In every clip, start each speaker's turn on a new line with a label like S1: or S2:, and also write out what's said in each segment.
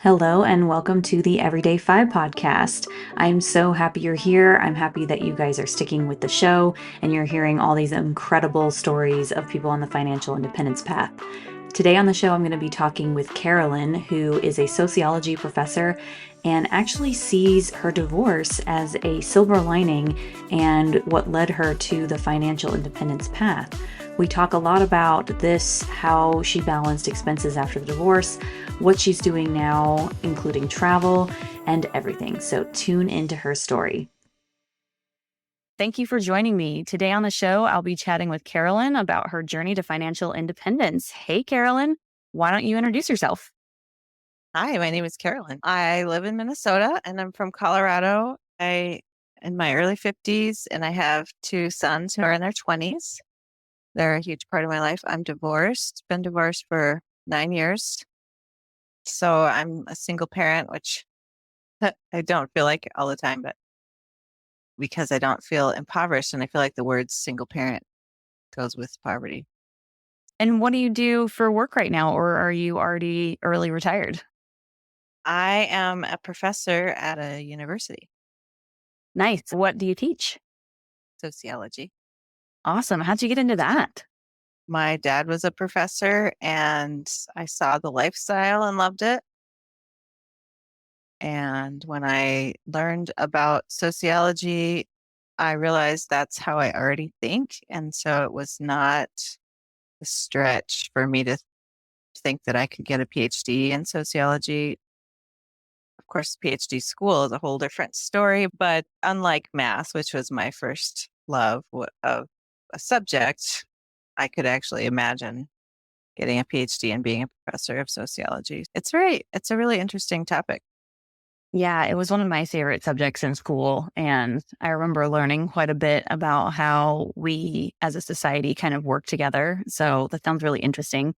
S1: Hello and welcome to the Everyday Five podcast. I'm so happy you're here. I'm happy that you guys are sticking with the show and you're hearing all these incredible stories of people on the financial independence path. Today on the show, I'm going to be talking with Carolyn, who is a sociology professor and actually sees her divorce as a silver lining and what led her to the financial independence path. We talk a lot about this, how she balanced expenses after the divorce, what she's doing now, including travel and everything. So tune into her story. Thank you for joining me. Today on the show, I'll be chatting with Carolyn about her journey to financial independence. Hey, Carolyn, why don't you introduce yourself?
S2: Hi, my name is Carolyn. I live in Minnesota and I'm from Colorado. I in my early 50s and I have two sons who are in their 20s. They're a huge part of my life. I'm divorced, been divorced for 9 years. So I'm a single parent, which I don't feel like all the time, but because I don't feel impoverished and I feel like the word single parent goes with poverty.
S1: And what do you do for work right now, or are you already early retired?
S2: I am a professor at a university,
S1: Nice. What do you teach?
S2: sociology.
S1: Awesome. How'd you get into that?
S2: My dad was a professor and I saw the lifestyle and loved it. And when I learned about sociology, I realized that's how I already think. And so it was not a stretch for me to think that I could get a PhD in sociology. Of course, PhD school is a whole different story, but unlike math, which was my first love of a subject, I could actually imagine getting a PhD and being a professor of sociology. It's a really interesting topic.
S1: Yeah, it was one of my favorite subjects in school. And I remember learning quite a bit about how we as a society kind of work together. So that sounds really interesting.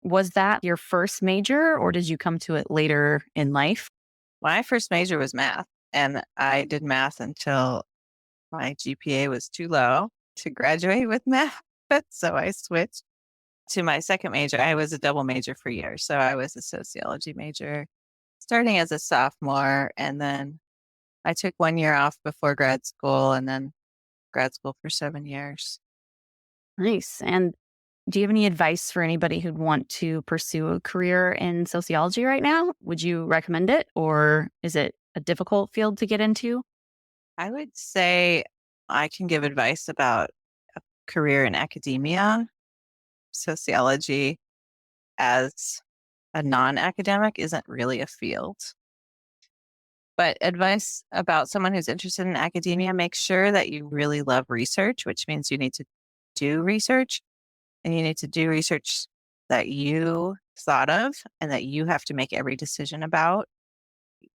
S1: Was that your first major or did you come to it later in life?
S2: My first major was math, and I did math until my GPA was too low to graduate with math. So I switched to my second major. I was a double major for years. So I was a sociology major starting as a sophomore. And then I took 1 year off before grad school and then grad school for 7 years.
S1: Nice. And do you have any advice for anybody who'd want to pursue a career in sociology right now? Would you recommend it or is it a difficult field to get into?
S2: I would say I can give advice about a career in academia. Sociology as a non-academic isn't really a field. But advice about someone who's interested in academia, make sure that you really love research, which means you need to do research and you need to do research that you thought of and that you have to make every decision about.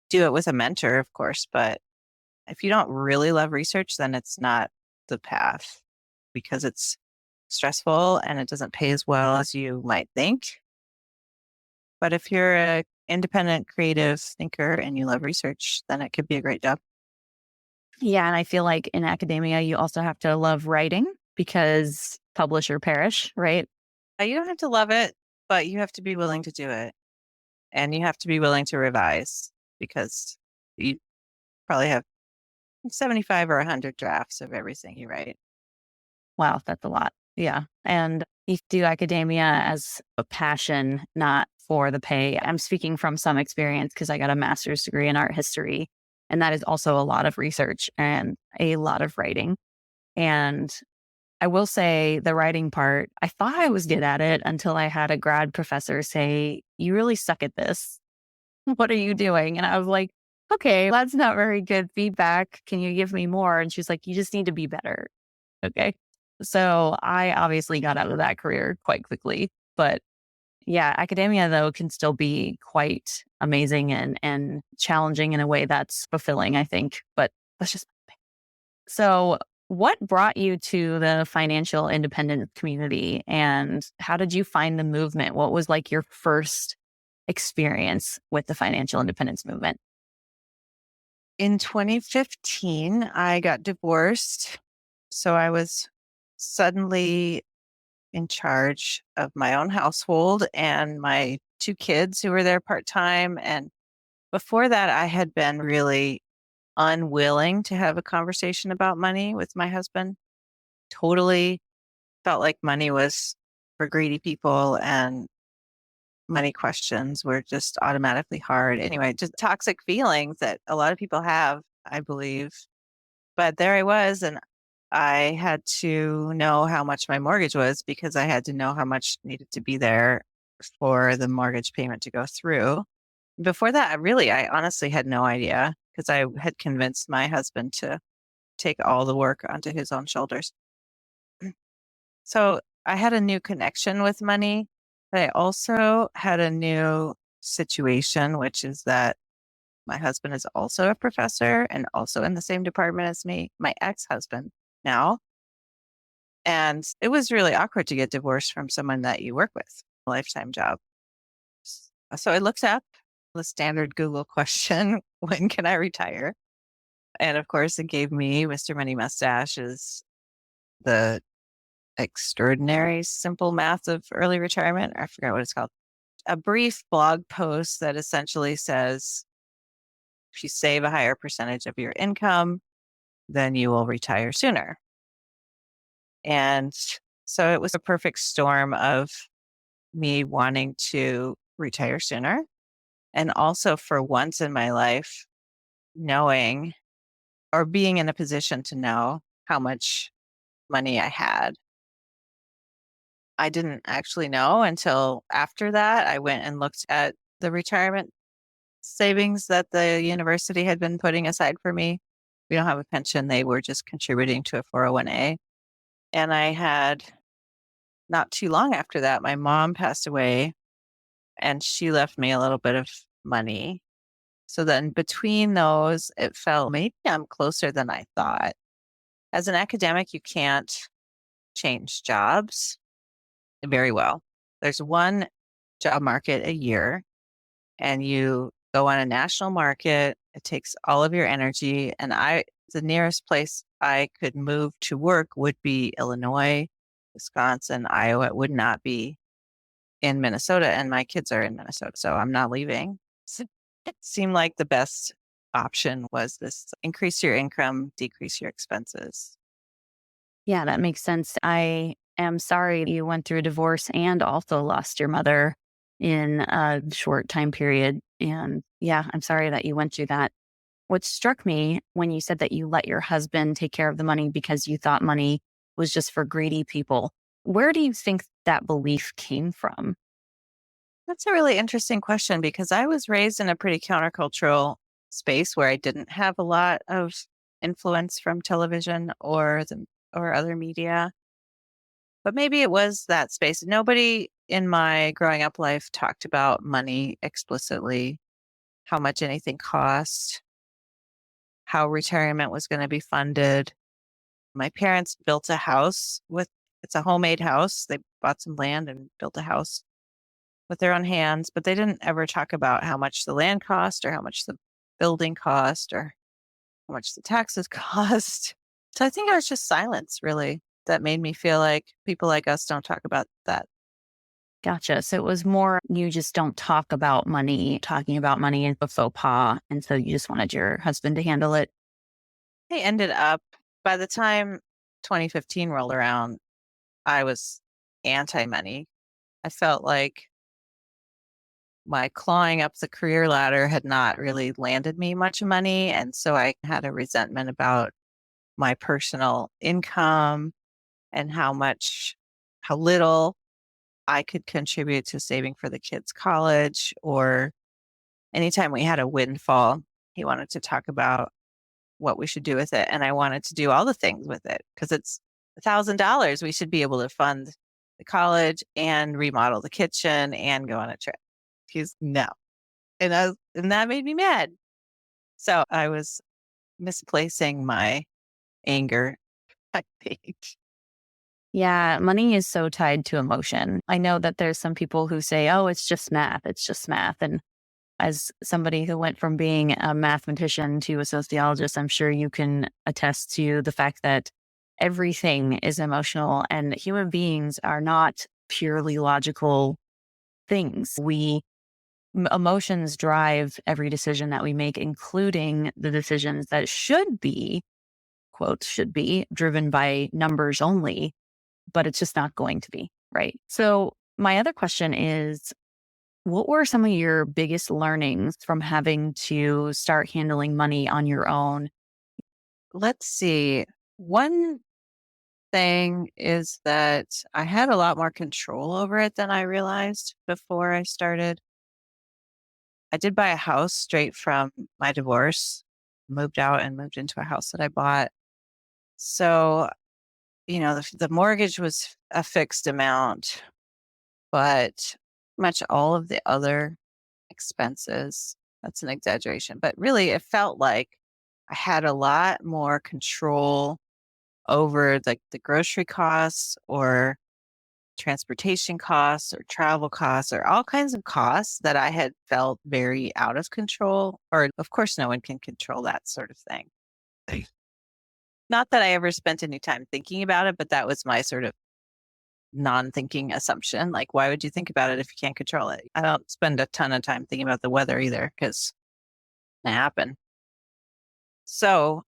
S2: Do it with a mentor, of course, but if you don't really love research, then it's not the path because it's stressful and it doesn't pay as well as you might think. But if you're an independent creative thinker and you love research, then it could be a great job.
S1: Yeah. And I feel like in academia, you also have to love writing because publish or perish, right?
S2: You don't have to love it, but you have to be willing to do it. And you have to be willing to revise because you probably have 75 or 100 drafts of everything you write.
S1: Wow, that's a lot. Yeah. And you do academia as a passion, not for the pay. I'm speaking from some experience because I got a master's degree in art history. And that is also a lot of research and a lot of writing. And I will say the writing part, I thought I was good at it until I had a grad professor say, "You really suck at this. What are you doing?" And I was like, "Okay, that's not very good feedback. Can you give me more?" And she's like, "You just need to be better." Okay. So I obviously got out of that career quite quickly. But yeah, academia though can still be quite amazing and challenging in a way that's fulfilling, I think. But that's just so what brought you to the financial independence community and how did you find the movement? What was like your first experience with the financial independence movement?
S2: In 2015, I got divorced. So I was suddenly in charge of my own household and my 2 kids who were there part-time. And before that, I had been really unwilling to have a conversation about money with my husband. Totally felt like money was for greedy people and money questions were just automatically hard. Anyway, just toxic feelings that a lot of people have, I believe. But there I was, and I had to know how much my mortgage was because I had to know how much needed to be there for the mortgage payment to go through. Before that, I honestly had no idea because I had convinced my husband to take all the work onto his own shoulders. So I had a new connection with money, but I also had a new situation, which is that my husband is also a professor and also in the same department as me, my ex husband now. And it was really awkward to get divorced from someone that you work with, a lifetime job. So I looked up the standard Google question, when can I retire? And of course, it gave me Mr. Money Mustache's The Extraordinary Simple Math of Early Retirement. I forgot what it's called. A brief blog post that essentially says if you save a higher percentage of your income, then you will retire sooner. And so it was a perfect storm of me wanting to retire sooner. And also for once in my life, knowing or being in a position to know how much money I had. I didn't actually know until after that. I went and looked at the retirement savings that the university had been putting aside for me. We don't have a pension. They were just contributing to a 401(a). And I had not too long after that, my mom passed away and she left me a little bit of money. So then between those, it felt maybe I'm closer than I thought. As an academic, you can't change jobs very well. There's one job market a year, and you go on a national market. It takes all of your energy. And the nearest place I could move to work would be Illinois, Wisconsin, Iowa. It would not be in Minnesota. And my kids are in Minnesota, so I'm not leaving. So it seemed like the best option was this: increase your income, decrease your expenses.
S1: Yeah, that makes sense. I am sorry you went through a divorce and also lost your mother in a short time period. And yeah, I'm sorry that you went through that. What struck me when you said that you let your husband take care of the money because you thought money was just for greedy people, where do you think that belief came from?
S2: That's a really interesting question because I was raised in a pretty countercultural space where I didn't have a lot of influence from television or other media. But maybe it was that space. Nobody in my growing up life talked about money explicitly, how much anything cost, how retirement was going to be funded. My parents built a house it's a homemade house. They bought some land and built a house with their own hands, but they didn't ever talk about how much the land cost or how much the building cost or how much the taxes cost. So I think it was just silence really that made me feel like people like us don't talk about that.
S1: Gotcha. So it was more you just don't talk about money. Talking about money is a faux pas. And so you just wanted your husband to handle it.
S2: They ended up, by the time 2015 rolled around, I was anti money. I felt like my clawing up the career ladder had not really landed me much money. And so I had a resentment about my personal income and how little I could contribute to saving for the kids' college. Or anytime we had a windfall, he wanted to talk about what we should do with it. And I wanted to do all the things with it because it's $1,000. We should be able to fund the college and remodel the kitchen and go on a trip. He's no. And that made me mad. So I was misplacing my anger, I think.
S1: Yeah, money is so tied to emotion. I know that there's some people who say, oh, it's just math. It's just math. And as somebody who went from being a mathematician to a sociologist, I'm sure you can attest to the fact that everything is emotional and human beings are not purely logical things. We Emotions drive every decision that we make, including the decisions that should be, quotes, should be driven by numbers only, but it's just not going to be, right? So, my other question is, what were some of your biggest learnings from having to start handling money on your own?
S2: Let's see. One thing is that I had a lot more control over it than I realized before I started. I did buy a house straight from my divorce, moved out and moved into a house that I bought. So, the mortgage was a fixed amount, but much all of the other expenses, that's an exaggeration, but really it felt like I had a lot more control over the grocery costs or transportation costs or travel costs or all kinds of costs that I had felt very out of control. Or, of course, no one can control that sort of thing. Right. Not that I ever spent any time thinking about it, but that was my sort of non thinking assumption. Like, why would you think about it if you can't control it? I don't spend a ton of time thinking about the weather either because it happen. So,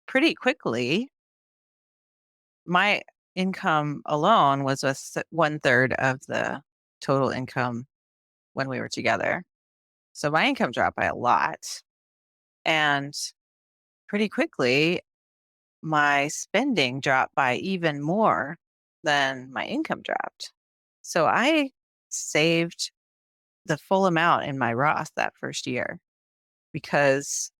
S2: pretty quickly, my income alone was one third of the total income when we were together. So my income dropped by a lot. And pretty quickly, my spending dropped by even more than my income dropped. So I saved the full amount in my Roth that first year because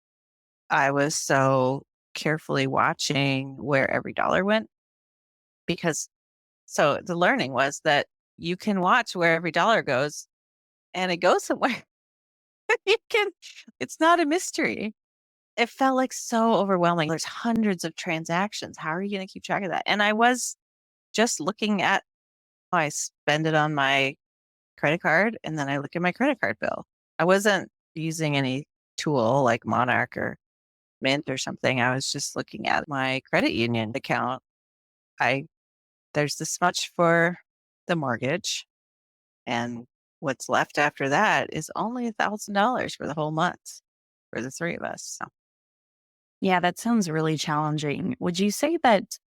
S2: I was so carefully watching where every dollar went. Because so the learning was that you can watch where every dollar goes and it goes somewhere. you can, it's not a mystery. It felt like so overwhelming. There's hundreds of transactions. How are you going to keep track of that? And I was just looking at, I spend it on my credit card and then I look at my credit card bill. I wasn't using any tool like Monarch or Mint or something. I was just looking at my credit union account. I There's this much for the mortgage, and what's left after that is only $1,000 for the whole month for the three of us. So
S1: Yeah, that sounds really challenging. Would you say that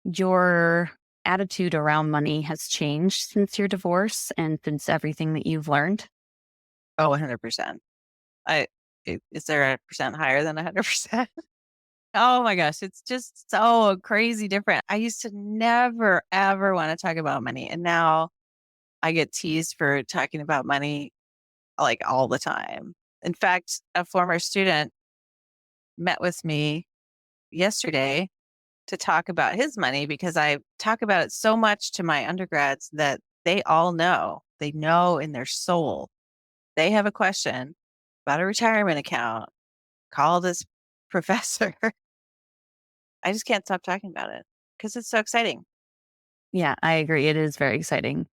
S1: your attitude around money has changed since your divorce and since everything that you've learned?
S2: oh, 100%. I Is there a percent higher than 100%? Oh my gosh, it's just so crazy different. I used to never ever want to talk about money, and now I get teased for talking about money like all the time. In fact, a former student met with me yesterday to talk about his money because I talk about it so much to my undergrads that they all know. They know in their soul. They have a question about a retirement account. Call this professor. I just can't stop talking about it because it's so exciting.
S1: Yeah, I agree. It is very exciting.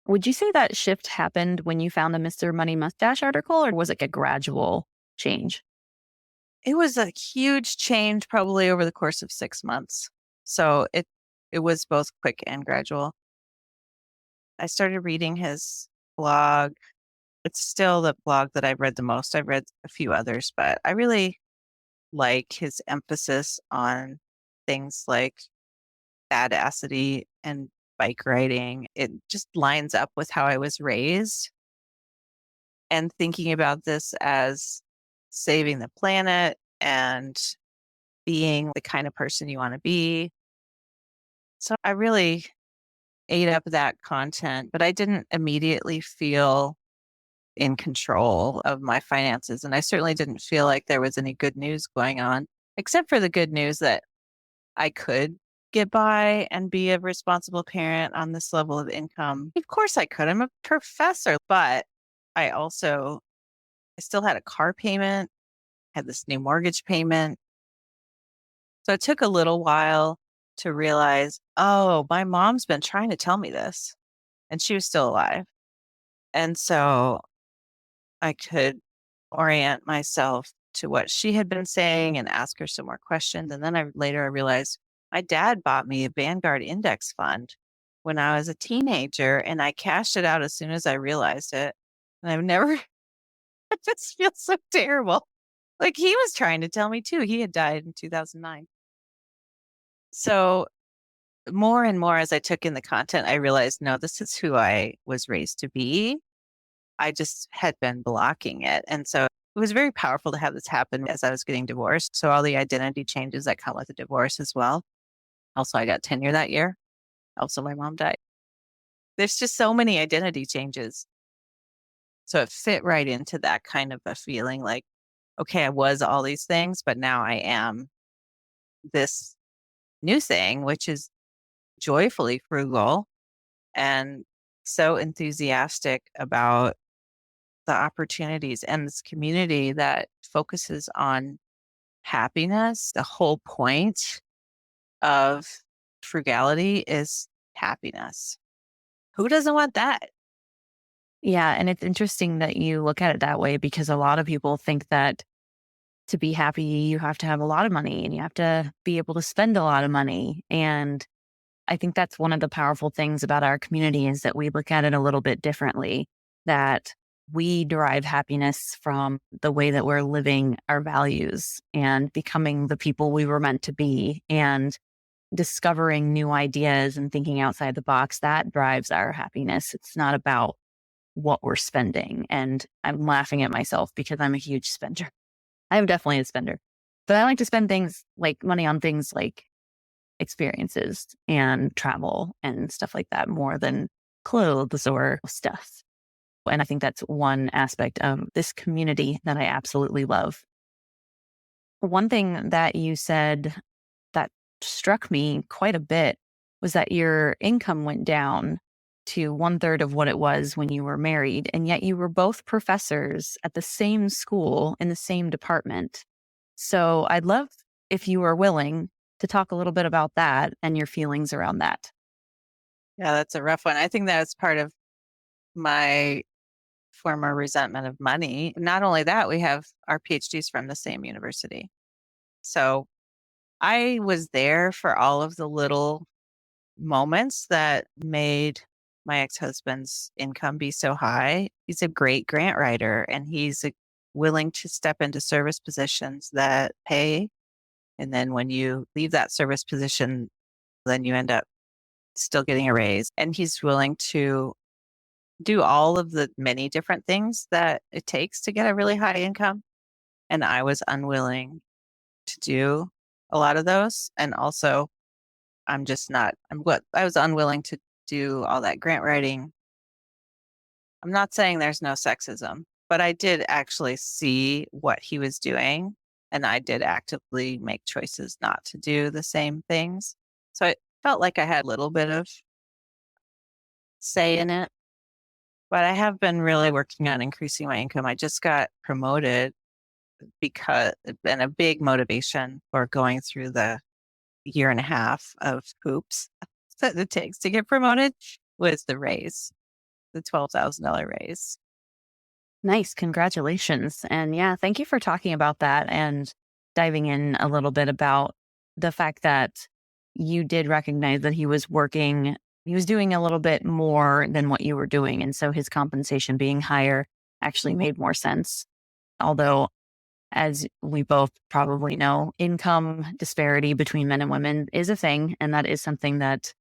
S1: Would you say that shift happened when you found the Mr. Money Mustache article, or was it like a gradual change?
S2: It was a huge change probably over the course of 6 months. So it was both quick and gradual. I started reading his blog. It's still the blog that I've read the most. I've read a few others, but I really like his emphasis on things like badacity and bike riding. It just lines up with how I was raised and thinking about this as saving the planet and being the kind of person you want to be. So I really ate up that content, but I didn't immediately feel in control of my finances. And I certainly didn't feel like there was any good news going on, except for the good news that I could get by and be a responsible parent on this level of income. Of course I could. I'm a professor, but I still had a car payment, had this new mortgage payment. So it took a little while to realize, oh, my mom's been trying to tell me this and she was still alive. And so I could orient myself to what she had been saying and ask her some more questions. And then I realized my dad bought me a Vanguard index fund when I was a teenager and I cashed it out as soon as I realized it. And I've never I just feel so terrible. Like he was trying to tell me too. He had died in 2009. So more and more as I took in the content, I realized, no, this is who I was raised to be. I just had been blocking it. And so it was very powerful to have this happen as I was getting divorced. So all the identity changes that come with a divorce as well. Also, I got tenure that year. Also, my mom died. There's just so many identity changes. So it fit right into that kind of a feeling like, okay, I was all these things, but now I am this new thing, which is joyfully frugal and so enthusiastic about the opportunities and this community that focuses on happiness. The whole point of frugality is happiness. Who doesn't want that?
S1: Yeah. And it's interesting that you look at it that way because a lot of people think that to be happy, you have to have a lot of money and you have to be able to spend a lot of money. And I think that's one of the powerful things about our community is that we look at it a little bit differently, that we derive happiness from the way that we're living our values and becoming the people we were meant to be and discovering new ideas and thinking outside the box. That drives our happiness. It's not about what we're spending. And I'm laughing at myself because I'm a huge spender. I'm definitely a spender, but I like to spend things like money on things like experiences and travel and stuff like that more than clothes or stuff. And I think that's one aspect of this community that I absolutely love. One thing that you said that struck me quite a bit was that your income went down to one third of what it was when you were married. And yet you were both professors at the same school in the same department. So I'd love if you were willing to talk a little bit about that and your feelings around that.
S2: Yeah, that's a rough one. I think that's part of my former resentment of money. Not only that, we have our PhDs from the same university. So I was there for all of the little moments that made my ex-husband's income be so high. He's a great grant writer and willing to step into service positions that pay. And then when you leave that service position, then you end up still getting a raise. And he's willing to do all of the many different things that it takes to get a really high income. And I was unwilling to do a lot of those. And also, I was unwilling to do all that grant writing. I'm not saying there's no sexism, but I did actually see what he was doing. And I did actively make choices not to do the same things. So it felt like I had a little bit of say in it, but I have been really working on increasing my income. I just got promoted and a big motivation for going through the year and a half of hoops that it takes to get promoted was the raise, the $12,000 raise.
S1: Nice. Congratulations. And yeah, thank you for talking about that and diving in a little bit about the fact that you did recognize that he was doing a little bit more than what you were doing. And so his compensation being higher actually made more sense. Although, as we both probably know, income disparity between men and women is a thing. And that is something that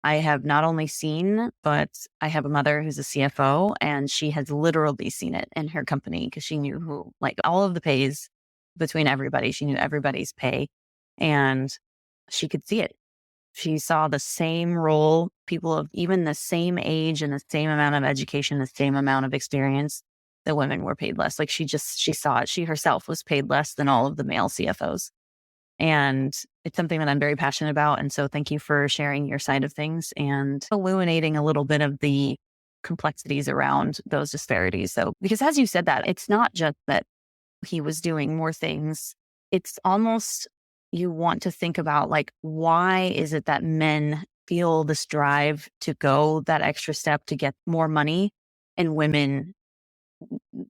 S1: I have not only seen, but I have a mother who's a CFO and she has literally seen it in her company because she knew like all of the pays between everybody. She knew everybody's pay and she could see it. She saw the same role, people of even the same age and the same amount of education, the same amount of experience, the women were paid less. Like she saw it. She herself was paid less than all of the male CFOs. And it's something that I'm very passionate about. And so thank you for sharing your side of things and illuminating a little bit of the complexities around those disparities. So, because as you said that, it's not just that he was doing more things. It's almost you want to think about like, why is it that men feel this drive to go that extra step to get more money and women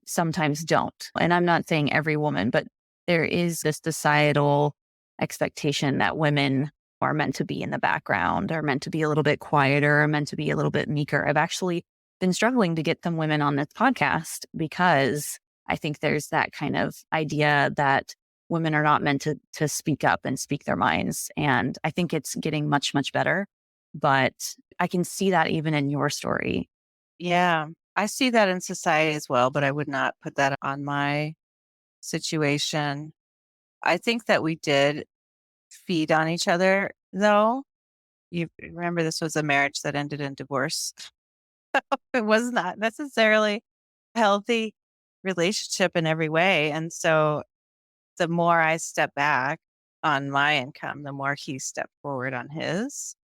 S1: sometimes don't? And I'm not saying every woman, but there is this societal expectation that women are meant to be in the background, are meant to be a little bit quieter, are meant to be a little bit meeker. I've actually been struggling to get some women on this podcast because I think there's that kind of idea that women are not meant to speak up and speak their minds. And I think it's getting much, much better. But I can see that even in your story.
S2: Yeah. I see that in society as well, but I would not put that on my situation. I think that we did feed on each other, though. You remember this was a marriage that ended in divorce. It was not necessarily a healthy relationship in every way. And so the more I step back on my income, the more he stepped forward on his.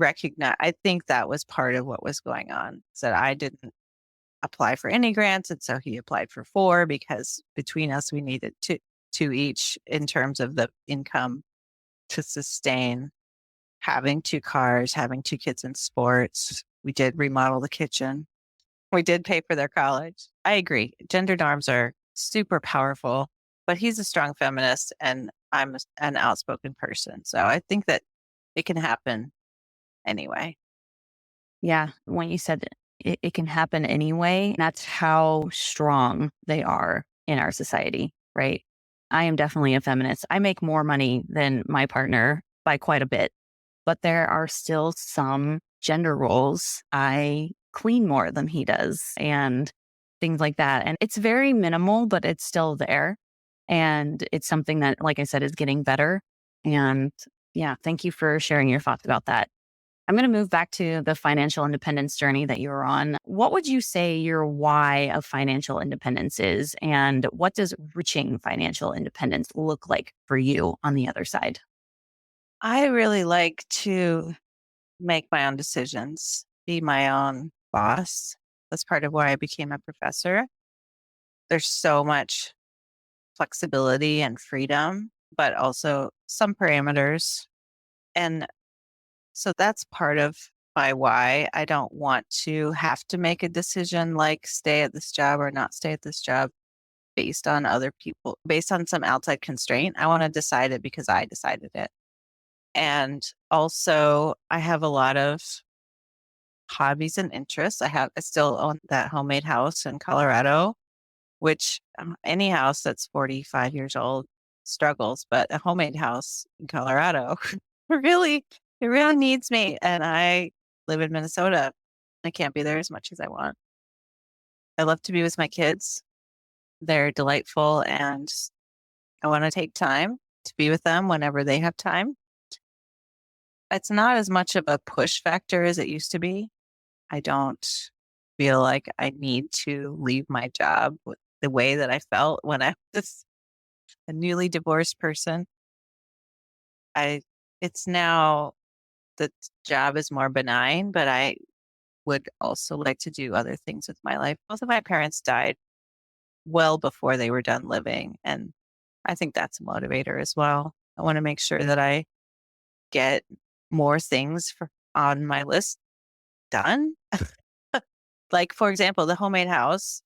S2: I think that was part of what was going on. Is that I didn't apply for any grants, and so he applied for 4 because between us we needed 2 each in terms of the income to sustain having 2 cars, having 2 kids in sports. We did remodel the kitchen. We did pay for their college. I agree. Gender norms are super powerful, but he's a strong feminist and an outspoken person. So I think that it can happen anyway.
S1: Yeah. When you said it can happen anyway, that's how strong they are in our society, right? I am definitely a feminist. I make more money than my partner by quite a bit, but there are still some gender roles. I clean more than he does and things like that. And it's very minimal, but it's still there. And it's something that, like I said, is getting better. And yeah, thank you for sharing your thoughts about that. I'm going to move back to the financial independence journey that you were on. What would you say your why of financial independence is? And what does reaching financial independence look like for you on the other side?
S2: I really like to make my own decisions, be my own boss. That's part of why I became a professor. There's so much flexibility and freedom, but also some parameters. And so that's part of my why. I don't want to have to make a decision like stay at this job or not stay at this job based on other people, based on some outside constraint. I want to decide it because I decided it. And also, I have a lot of hobbies and interests. I still own that homemade house in Colorado, which any house that's 45 years old struggles, but a homemade house in Colorado really, it really needs me. And I live in Minnesota. I can't be there as much as I want. I love to be with my kids. They're delightful and I want to take time to be with them whenever they have time. It's not as much of a push factor as it used to be. I don't feel like I need to leave my job the way that I felt when I was a newly divorced person. I it's now the job is more benign, but I would also like to do other things with my life. Both of my parents died well before they were done living, and I think that's a motivator as well. I want to make sure that I get more things on my list done. Like for example, the homemade house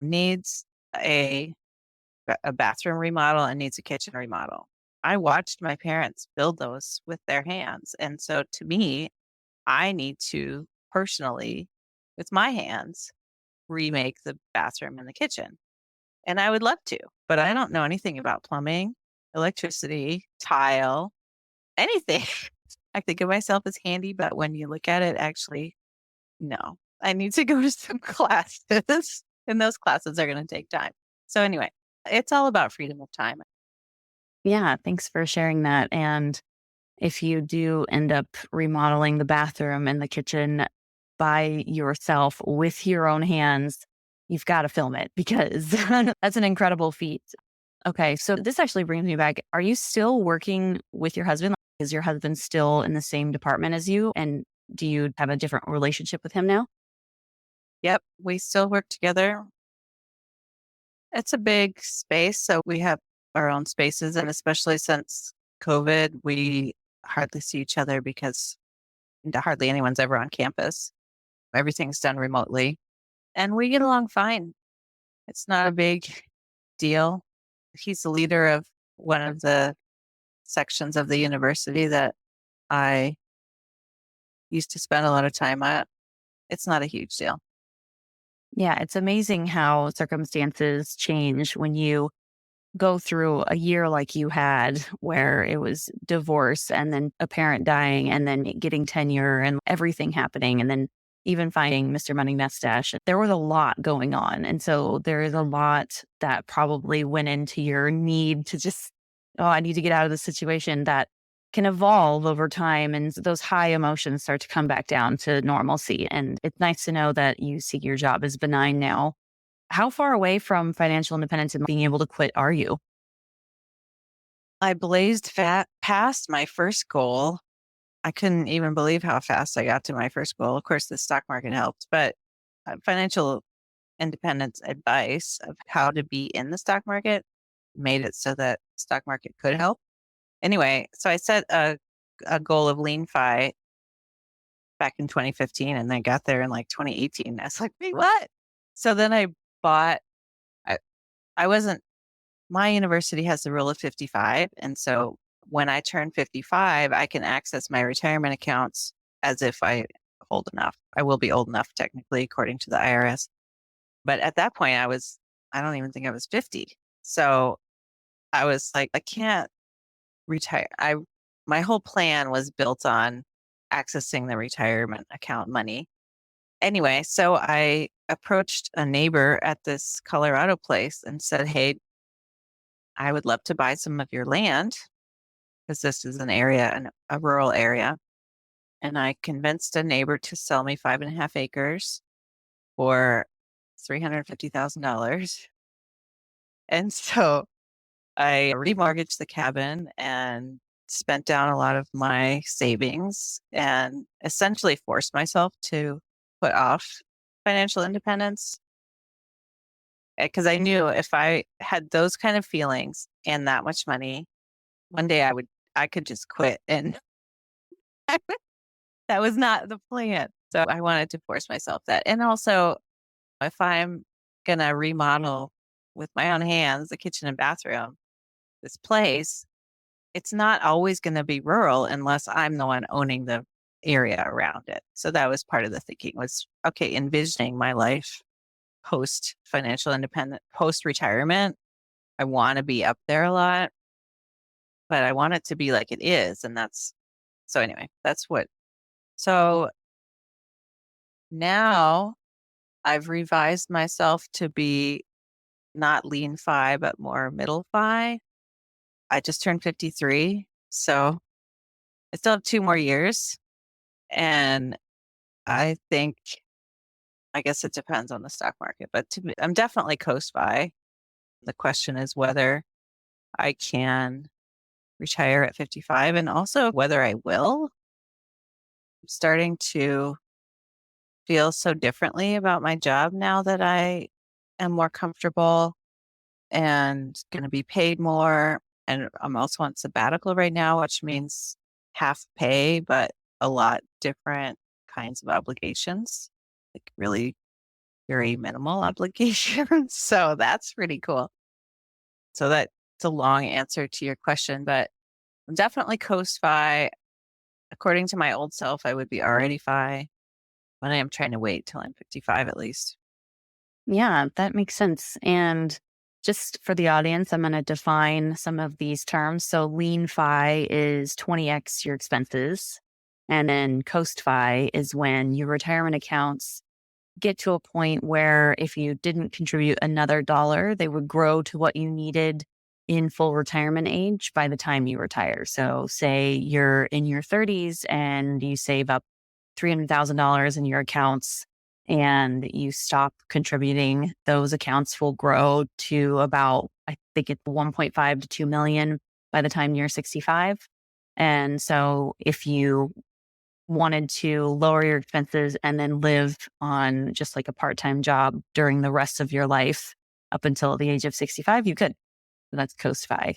S2: needs a a bathroom remodel and needs a kitchen remodel. I watched my parents build those with their hands. And so to me, I need to personally, with my hands, remake the bathroom and the kitchen. And I would love to, but I don't know anything about plumbing, electricity, tile, anything. I think of myself as handy, but when you look at it, actually, no. I need to go to some classes, and those classes are going to take time. So, anyway, it's all about freedom of time.
S1: Yeah, thanks for sharing that. And if you do end up remodeling the bathroom and the kitchen by yourself with your own hands, you've got to film it because that's an incredible feat. Okay, so this actually brings me back. Are you still working with your husband? Is your husband still in the same department as you? And do you have a different relationship with him now?
S2: Yep, we still work together. It's a big space, so we have our own spaces, and especially since COVID, we hardly see each other because hardly anyone's ever on campus. Everything's done remotely, and we get along fine. It's not a big deal. He's the leader of one of the sections of the university that I used to spend a lot of time at. It's not a huge deal.
S1: Yeah, it's amazing how circumstances change when you go through a year like you had, where it was divorce and then a parent dying and then getting tenure and everything happening. And then even finding Mr. Money Mustache. There was a lot going on. And so there is a lot that probably went into your need to just, oh, I need to get out of this situation, that can evolve over time. And those high emotions start to come back down to normalcy. And it's nice to know that you see your job as benign now. How far away from financial independence and being able to quit are you?
S2: I blazed past my first goal. I couldn't even believe how fast I got to my first goal. Of course, the stock market helped, but financial independence advice of how to be in the stock market made it so that stock market could help. Anyway, so I set a goal of lean fi back in 2015, and then got there in like 2018. I was like, wait, what? So then I bought, I, I wasn't, my university has the rule of 55. And so when I turn 55, I can access my retirement accounts as if I old enough. I will be old enough technically, according to the IRS. But at that point, I don't even think I was 50. So I was like, I can't retire. My whole plan was built on accessing the retirement account money. Anyway, so I approached a neighbor at this Colorado place and said, hey, I would love to buy some of your land, because this is a rural area. And I convinced a neighbor to sell me 5.5 acres for $350,000. And so I remortgaged the cabin and spent down a lot of my savings and essentially forced myself to put off financial independence, because I knew if I had those kind of feelings and that much money, one day I could just quit, and that was not the plan. So I wanted to force myself that. And also, if I'm going to remodel with my own hands the kitchen and bathroom, this place, it's not always going to be rural unless I'm the one owning the area around it. So that was part of the thinking, was okay, envisioning my life post financial independent, post retirement. I want to be up there a lot, but I want it to be like it is. And so anyway, so now I've revised myself to be not lean fi, but more middle fi. I just turned 53. So I still have 2 more years. And I guess it depends on the stock market, but I'm definitely coast fi. The question is whether I can retire at 55, and also whether I will. I'm starting to feel so differently about my job now that I am more comfortable and going to be paid more. And I'm also on sabbatical right now, which means half pay, but a lot different kinds of obligations, like really very minimal obligations. So that's pretty cool. So that's a long answer to your question, but I'm definitely coast fi. According to my old self, I would be already fi, but I am trying to wait till I'm 55 at least.
S1: Yeah, that makes sense. And just for the audience, I'm going to define some of these terms. So lean fi is 20x your expenses. And then coast fi is when your retirement accounts get to a point where if you didn't contribute another dollar, they would grow to what you needed in full retirement age by the time you retire. So say you're in your 30s and you save up $300,000 in your accounts and you stop contributing, those accounts will grow to about, I think it's 1.5 to 2 million by the time you're 65. And so if you wanted to lower your expenses and then live on just like a part-time job during the rest of your life up until the age of 65, you could. That's coast fi.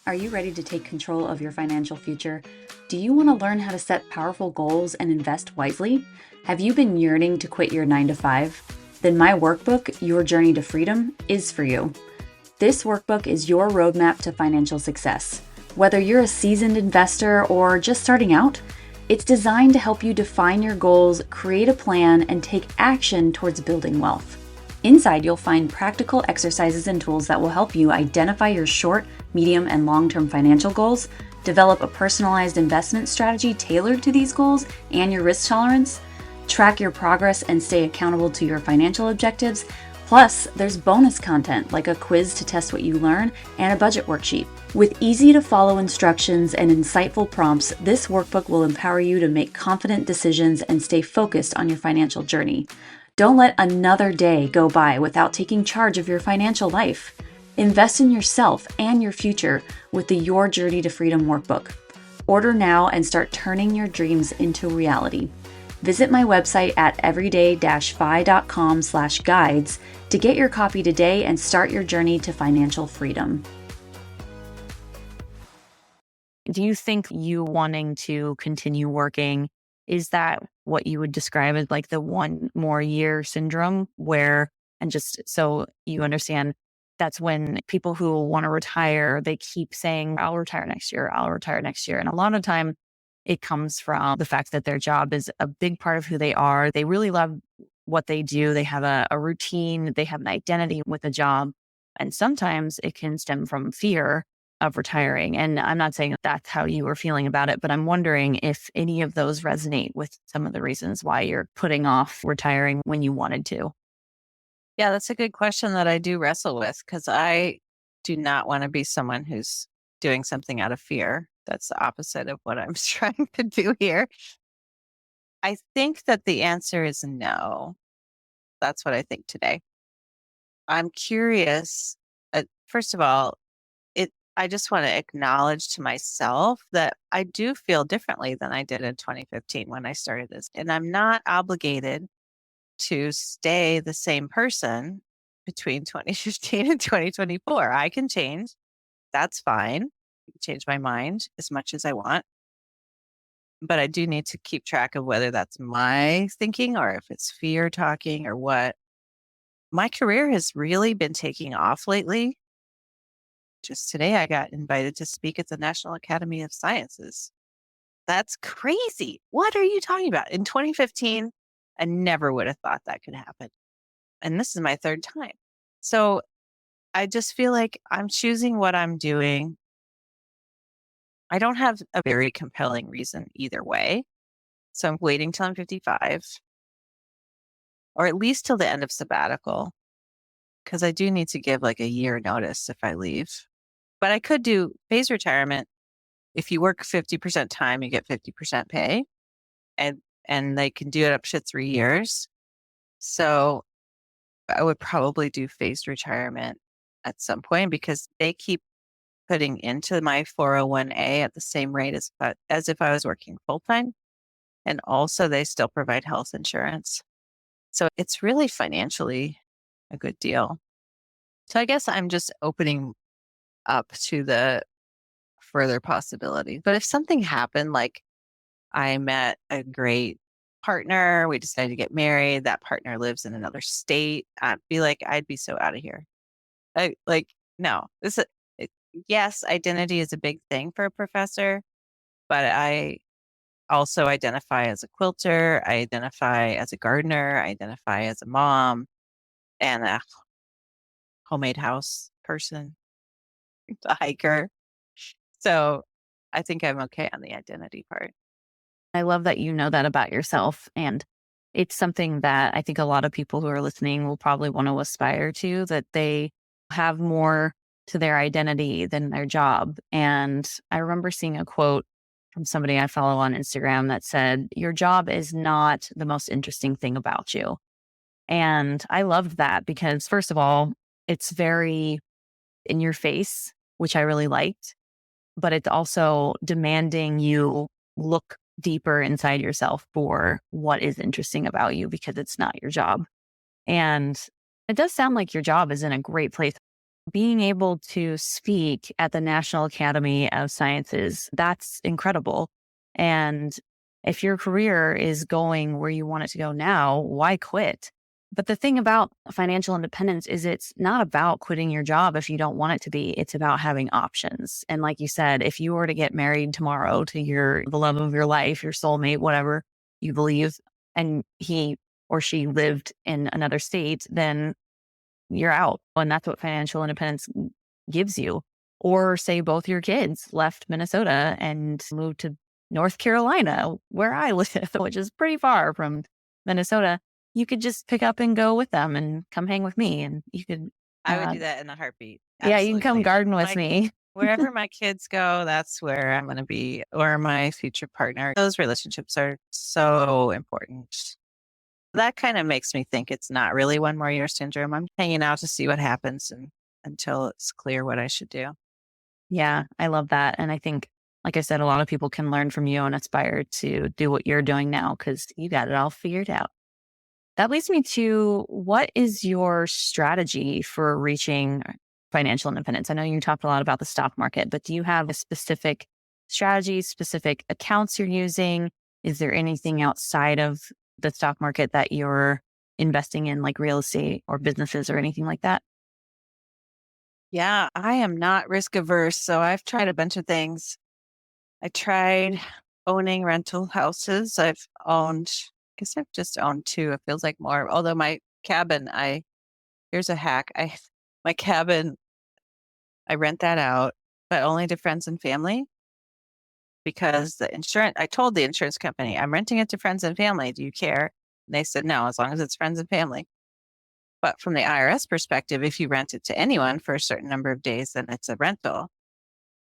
S3: Are you ready to take control of your financial future? Do you want to learn how to set powerful goals and invest wisely? Have you been yearning to quit your 9 to 5? Then my workbook, Your Journey to Freedom, is for you. This workbook is your roadmap to financial success. Whether you're a seasoned investor or just starting out, It's designed to help you define your goals, create a plan, and take action towards building wealth. Inside, you'll find practical exercises and tools that will help you identify your short, medium, and long-term financial goals, develop a personalized investment strategy tailored to these goals and your risk tolerance, track your progress and stay accountable to your financial objectives. Plus, there's bonus content like a quiz to test what you learn and a budget worksheet. With easy-to-follow instructions and insightful prompts, this workbook will empower you to make confident decisions and stay focused on your financial journey. Don't let another day go by without taking charge of your financial life. Invest in yourself and your future with the Your Journey to Freedom workbook. Order now and start turning your dreams into reality. Visit my website at everyday-fi.com/guides to get your copy today and start your journey to financial freedom.
S1: Do you think you wanting to continue working, is that what you would describe as like the one more year syndrome where, and just so you understand, that's when people who want to retire, they keep saying, I'll retire next year, I'll retire next year. And a lot of time it comes from the fact that their job is a big part of who they are. They really love what they do. They have a routine, they have an identity with a job. And sometimes it can stem from fear of retiring. And I'm not saying that that's how you were feeling about it, but I'm wondering if any of those resonate with some of the reasons why you're putting off retiring when you wanted to.
S2: Yeah, that's a good question that I do wrestle with because I do not want to be someone who's doing something out of fear. That's the opposite of what I'm trying to do here. I think that the answer is no. That's what I think today. I'm curious. First of all, I just want to acknowledge to myself that I do feel differently than I did in 2015 when I started this. And I'm not obligated to stay the same person between 2015 and 2024. I can change. That's fine. I can change my mind as much as I want. But I do need to keep track of whether that's my thinking or if it's fear talking or what. My career has really been taking off lately. Just today, I got invited to speak at the National Academy of Sciences. That's crazy. What are you talking about? In 2015, I never would have thought that could happen. And this is my third time. So I just feel like I'm choosing what I'm doing. I don't have a very compelling reason either way. So I'm waiting till I'm 55 or at least till the end of sabbatical because I do need to give like a year notice if I leave. But I could do phase retirement. If you work 50% time, you get 50% pay. And they can do it up to 3 years. So I would probably do phased retirement at some point because they keep putting into my 401a at the same rate as if I was working full time. And also they still provide health insurance. So it's really financially a good deal. So I guess I'm just opening up to the further possibility. But if something happened, like I met a great partner, we decided to get married, that partner lives in another state, I'd be so out of here. No, yes, identity is a big thing for a professor, but I also identify as a quilter, I identify as a gardener, I identify as a mom and a homemade house person, a hiker. So I think I'm okay on the identity part.
S1: I love that you know that about yourself. And it's something that I think a lot of people who are listening will probably want to aspire to, that they have more to their identity than their job. And I remember seeing a quote from somebody I follow on Instagram that said, your job is not the most interesting thing about you. And I loved that because, first of all, it's very in your face, which I really liked, but it's also demanding you look deeper inside yourself for what is interesting about you because it's not your job. And it does sound like your job is in a great place. Being able to speak at the National Academy of Sciences, that's incredible. And if your career is going where you want it to go now, why quit? But the thing about financial independence is it's not about quitting your job if you don't want it to be. It's about having options. And like you said, if you were to get married tomorrow to the love of your life, your soulmate, whatever you believe, and he or she lived in another state, then you're out. And that's what financial independence gives you. Or say both your kids left Minnesota and moved to North Carolina, where I live, which is pretty far from Minnesota. You could just pick up and go with them and come hang with me. And you could,
S2: I would
S1: uh,
S2: do that in a heartbeat.
S1: yeah, you can come
S2: Absolutely.
S1: garden with me.
S2: Wherever my kids go, that's where I'm going to be, or my future partner. Those relationships are so important. That kind of makes me think it's not really one more year syndrome. I'm hanging out to see what happens and until it's clear what I should do.
S1: Yeah, I love that. And I think, like I said, a lot of people can learn from you and aspire to do what you're doing now because you got it all figured out. That leads me to, what is your strategy for reaching financial independence? I know you talked a lot about the stock market, but do you have a specific strategy, specific accounts you're using? Is there anything outside of the stock market that you're investing in, like real estate or businesses or anything like that?
S2: Yeah, I am not risk averse. So I've tried a bunch of things. I tried owning rental houses. I guess I've just owned two. It feels like more. Although my cabin, here's a hack. My cabin, I rent that out, but only to friends and family because I told the insurance company, I'm renting it to friends and family. Do you care? And they said, no, as long as it's friends and family. But from the IRS perspective, if you rent it to anyone for a certain number of days, then it's a rental.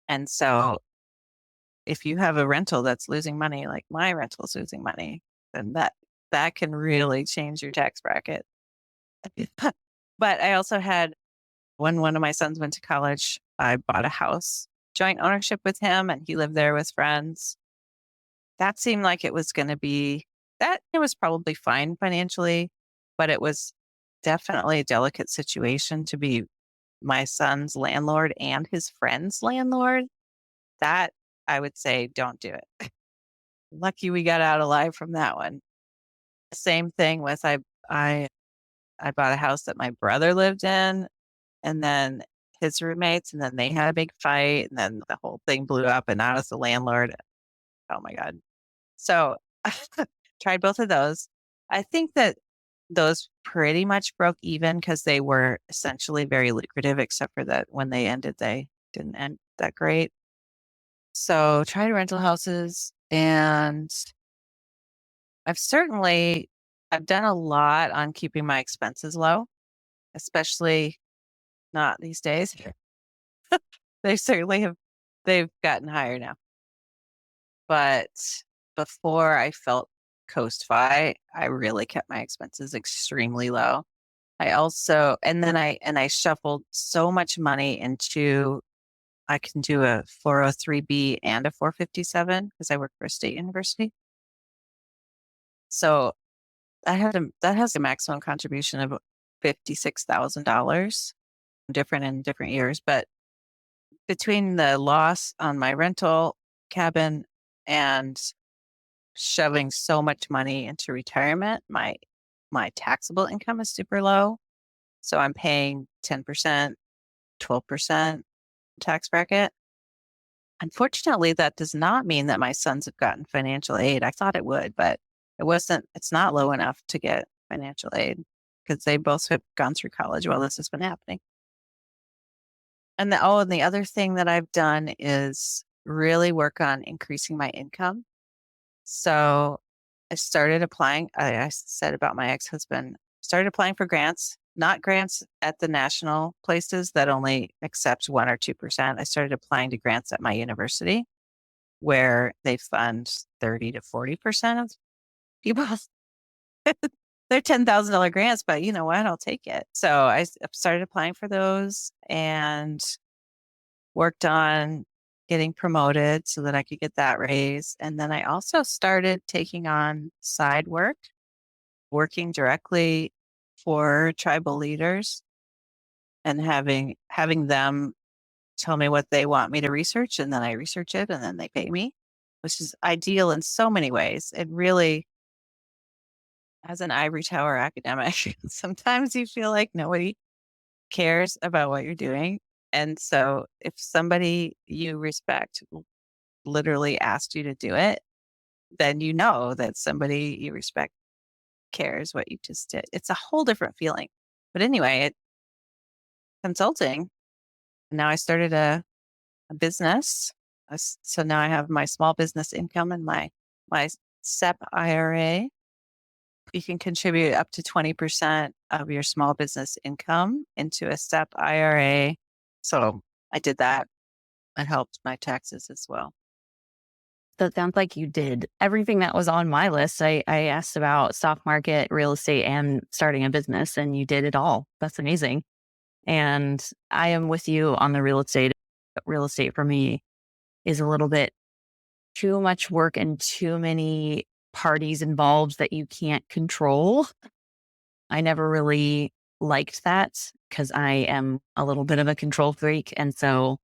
S2: And so if you have a rental that's losing money, like my rental is losing money, then that can really change your tax bracket. But I also had, when one of my sons went to college, I bought a house, joint ownership with him, and he lived there with friends. That seemed like it was going to be, that it was probably fine financially, but it was definitely a delicate situation to be my son's landlord and his friend's landlord. That, I would say, don't do it. Lucky we got out alive from that one. Same thing with, I I bought a house that my brother lived in, and then his roommates, and then they had a big fight, and then the whole thing blew up, and I was the landlord. Oh my God. So tried both of those. I think that those pretty much broke even because they were essentially very lucrative, except for that when they ended, they didn't end that great. So tried rental houses, and I've done a lot on keeping my expenses low, especially not these days. They certainly have, they've gotten higher now. But before I felt coast-fi, I really kept my expenses extremely low. I shuffled so much money into, I can do a 403B and a 457 because I work for a state university. So that has a maximum contribution of $56,000, different in different years. But between the loss on my rental cabin and shoving so much money into retirement, my taxable income is super low. So I'm paying 10%, 12% tax bracket. Unfortunately, that does not mean that my sons have gotten financial aid. I thought it would, but it's not low enough to get financial aid because they both have gone through college while this has been happening. And the other thing that I've done is really work on increasing my income. So I started applying. I said about my ex-husband, started applying for grants, not grants at the national places that only accept 1 or 2%. I started applying to grants at my university where they fund 30 to 40% of people. They're $10,000 grants, but you know what? I'll take it. So I started applying for those and worked on getting promoted so that I could get that raise. And then I also started taking on side work, working directly for tribal leaders and having them tell me what they want me to research, and then I research it and then they pay me, which is ideal in so many ways. It really, as an ivory tower academic, sometimes you feel like nobody cares about what you're doing. And so if somebody you respect literally asked you to do it, then you know that somebody you respect cares what you just did. It's a whole different feeling. But anyway, consulting. Now I started a business. So now I have my small business income and my SEP IRA. You can contribute up to 20% of your small business income into a SEP IRA. So I did that. It helped my taxes as well.
S1: That sounds like you did everything that was on my list. I asked about stock market, real estate, and starting a business, and you did it all. That's amazing. And I am with you on the real estate. Real estate for me is a little bit too much work and too many parties involved that you can't control. I never really liked that because I am a little bit of a control freak. And so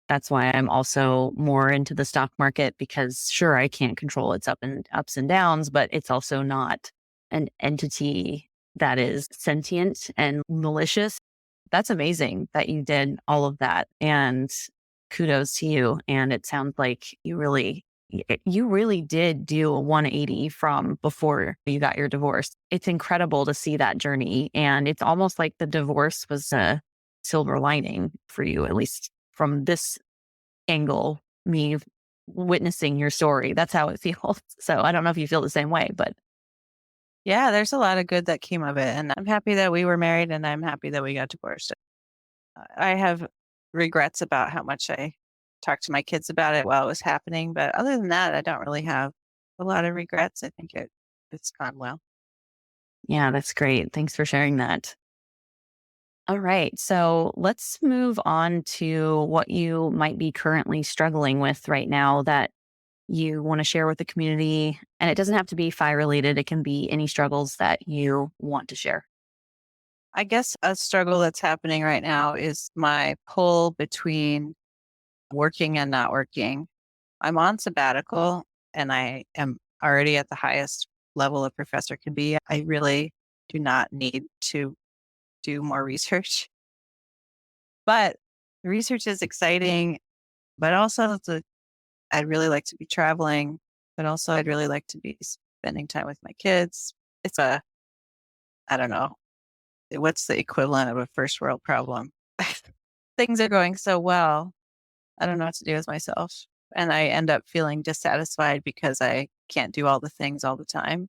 S1: that's why I'm also more into the stock market because sure, I can't control its ups and downs, but it's also not an entity that is sentient and malicious. That's amazing that you did all of that. And kudos to you. And it sounds like you really did do a 180 from before you got your divorce. It's incredible to see that journey. And it's almost like the divorce was a silver lining for you, at least from this angle, me witnessing your story. That's how it feels. So I don't know if you feel the same way, but
S2: Yeah, there's a lot of good that came of it. And I'm happy that we were married and I'm happy that we got divorced. I have regrets about how much I talked to my kids about it while it was happening. But other than that, I don't really have a lot of regrets. I think it's gone well.
S1: yeah, that's great. Thanks for sharing that. All right. So let's move on to what you might be currently struggling with right now that you want to share with the community. And it doesn't have to be FI related, it can be any struggles that you want to share.
S2: I guess a struggle that's happening right now is my pull between working and not working. I'm on sabbatical and I am already at the highest level a professor can be. I really do not need to do more research, but the research is exciting, but also I'd really like to be traveling, but also I'd really like to be spending time with my kids. It's I don't know, what's the equivalent of a first world problem? Things are going so well. I don't know what to do with myself. And I end up feeling dissatisfied because I can't do all the things all the time.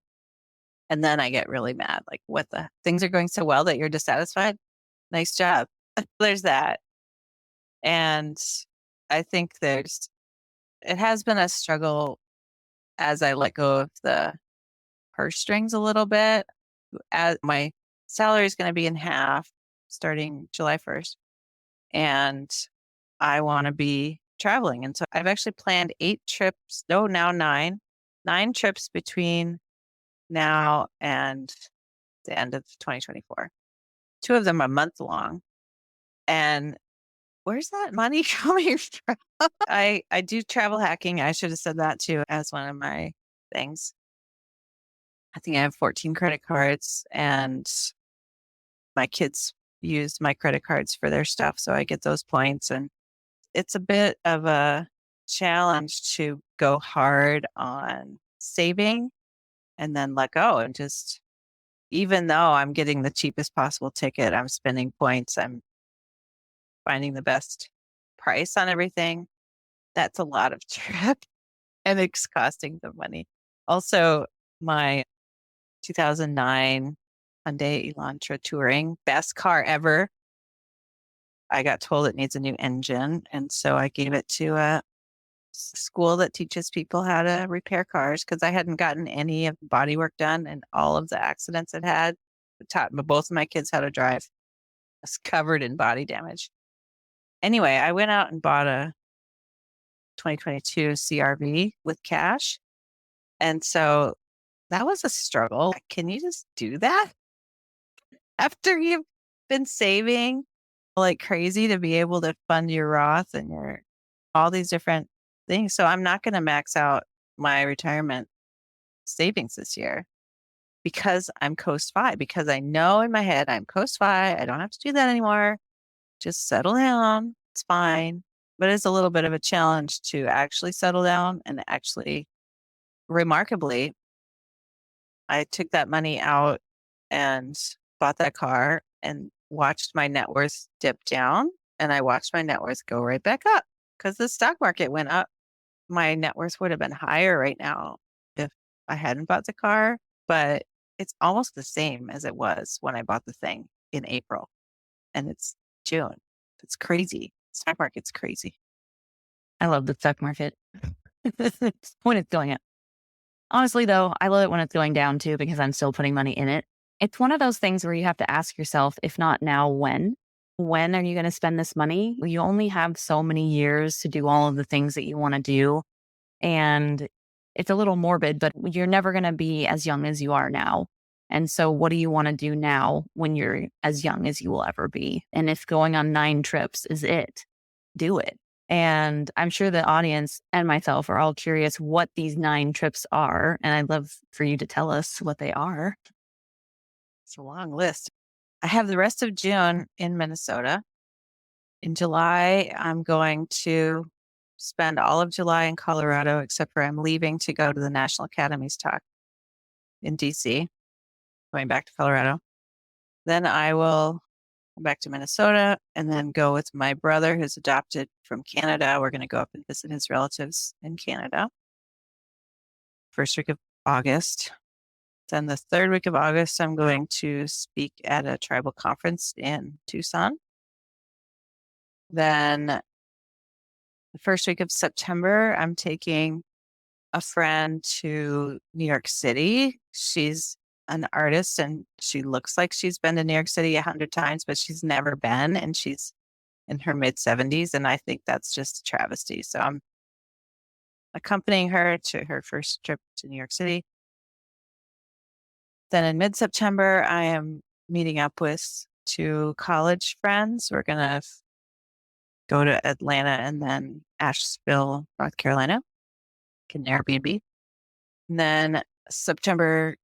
S2: And then I get really mad. Like, what the things are going so well that you're dissatisfied? Nice job. There's that. And I think it has been a struggle as I let go of the purse strings a little bit. As my salary is going to be in half starting July 1st. And I want to be traveling. And so I've actually planned 8 trips. No, now 9 trips between now and the end of 2024. 2 of them a month long. And where's that money coming from? I do travel hacking. I should have said that too as one of my things. I think I have 14 credit cards and my kids use my credit cards for their stuff. So I get those points. And it's a bit of a challenge to go hard on saving and then let go and just, even though I'm getting the cheapest possible ticket, I'm spending points, I'm finding the best price on everything. That's a lot of trip and it's costing the money. Also, my 2009 Hyundai Elantra Touring, best car ever. I got told it needs a new engine. And so I gave it to a school that teaches people how to repair cars because I hadn't gotten any of the body work done and all of the accidents it had. It taught both of my kids how to drive. I was covered in body damage. Anyway, I went out and bought a 2022 CRV with cash. And so that was a struggle. Can you just do that after you've been saving like crazy to be able to fund your Roth and your all these different things? So I'm not going to max out my retirement savings this year. because I'm Coast Fi, because I know in my head I'm Coast Fi. I don't have to do that anymore. Just settle down. It's fine. But it's a little bit of a challenge to actually settle down and actually, remarkably, I took that money out and bought that car and watched my net worth dip down, and I watched my net worth go right back up because the stock market went up. My net worth would have been higher right now if I hadn't bought the car, but it's almost the same as it was when I bought the thing in April, and it's June. It's crazy. Stock market's crazy.
S1: I love the stock market when it's going up. Honestly, though, I love it when it's going down too because I'm still putting money in it. It's one of those things where you have to ask yourself, if not now, when? When are you going to spend this money? You only have so many years to do all of the things that you want to do. And it's a little morbid, but you're never going to be as young as you are now. And so what do you want to do now when you're as young as you will ever be? And if going on 9 trips is it, do it. And I'm sure the audience and myself are all curious what these 9 trips are. And I'd love for you to tell us what they are.
S2: It's a long list. I have the rest of June in Minnesota. In July, I'm going to spend all of July in Colorado, except for I'm leaving to go to the National Academies talk in DC, going back to Colorado. Then I will come back to Minnesota and then go with my brother who's adopted from Canada. We're going to go up and visit his relatives in Canada. First week of August. Then the third week of August, I'm going to speak at a tribal conference in Tucson. Then the first week of September, I'm taking a friend to New York City. She's an artist and she looks like she's been to New York City 100 times, but she's never been. And she's in her mid 70s. And I think that's just a travesty. So I'm accompanying her to her first trip to New York City. Then in mid-September, I am meeting up with 2 college friends. We're going to go to Atlanta and then Asheville, North Carolina, get an Airbnb. And then September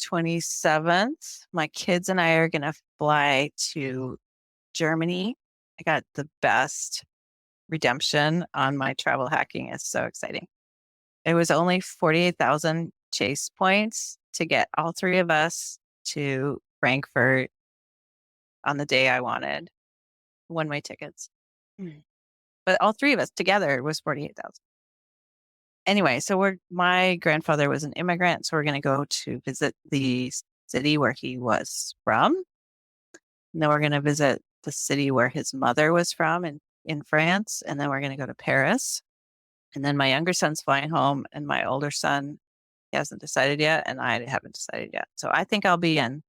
S2: 27th, my kids and I are going to fly to Germany. I got the best redemption on my travel hacking. It's so exciting. It was only 48,000 Chase points to get all 3 of us to Frankfurt on the day I wanted. One-way tickets. But all 3 of us together was 48,000. Anyway, so my grandfather was an immigrant, so we're going to go to visit the city where he was from. And then we're going to visit the city where his mother was from in France. And then we're going to go to Paris. And then my younger son's flying home and my older son, he hasn't decided yet, and I haven't decided yet. So I think I'll be in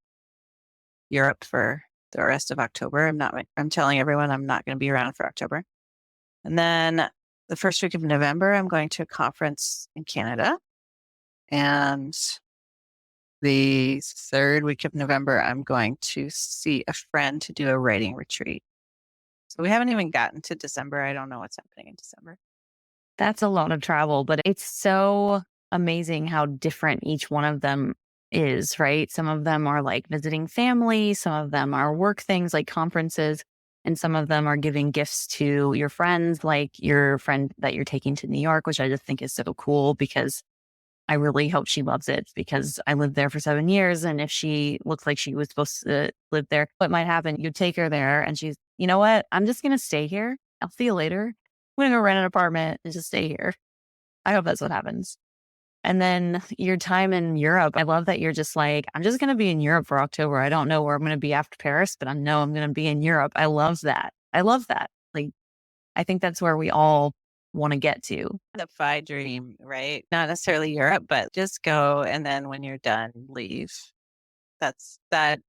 S2: Europe for the rest of October. I'm telling everyone I'm not going to be around for October. And then the first week of November, I'm going to a conference in Canada. And the third week of November, I'm going to see a friend to do a writing retreat. So we haven't even gotten to December. I don't know what's happening in December.
S1: That's a lot of travel, but it's so amazing how different each one of them is, right? Some of them are like visiting family, some of them are work things like conferences, and some of them are giving gifts to your friends, like your friend that you're taking to New York, which I just think is so cool because I really hope she loves it because I lived there for 7 years. And if she looks like she was supposed to live there, what might happen? You take her there and she's, you know what? I'm just going to stay here. I'll see you later. I'm going to go rent an apartment and just stay here. I hope that's what happens. And then your time in Europe, I love that you're just like, I'm just going to be in Europe for October. I don't know where I'm going to be after Paris, but I know I'm going to be in Europe. I love that. I love that. Like, I think that's where we all want to get to.
S2: The FI dream, right? Not necessarily Europe, but just go. And then when you're done, leave. That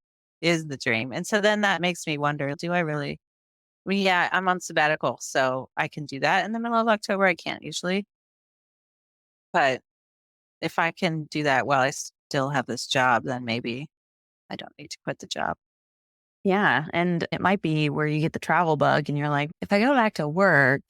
S2: is the dream. And so then that makes me wonder, do I really? I mean, yeah, I'm on sabbatical, so I can do that in the middle of October. I can't usually. But if I can do that while I still have this job, then maybe I don't need to quit the job.
S1: Yeah. And it might be where you get the travel bug and you're like, if I go back to work,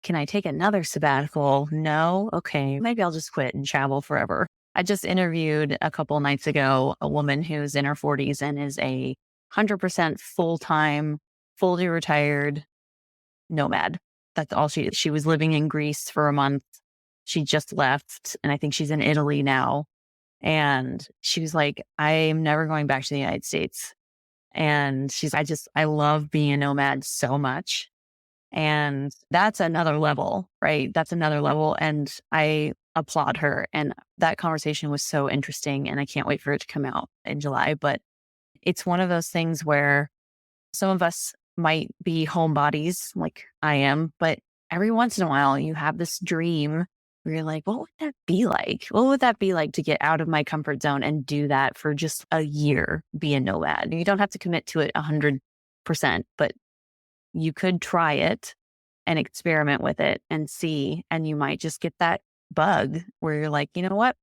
S1: can I take another sabbatical? No. Okay. Maybe I'll just quit and travel forever. I just interviewed a couple nights ago a woman who's in her 40s and is a 100% full time, fully retired nomad. That's all she was living in Greece for a month. She just left, and I think she's in Italy now. And she was like, I'm never going back to the United States. And I love being a nomad so much. And that's another level, right? That's another level. And I applaud her. And that conversation was so interesting. And I can't wait for it to come out in July. But it's one of those things where some of us might be homebodies like I am, but every once in a while you have this dream where you're like, what would that be like? What would that be like to get out of my comfort zone and do that for just a year, be a nomad? You don't have to commit to it 100%, but you could try it and experiment with it and see, and you might just get that bug where you're like, you know what?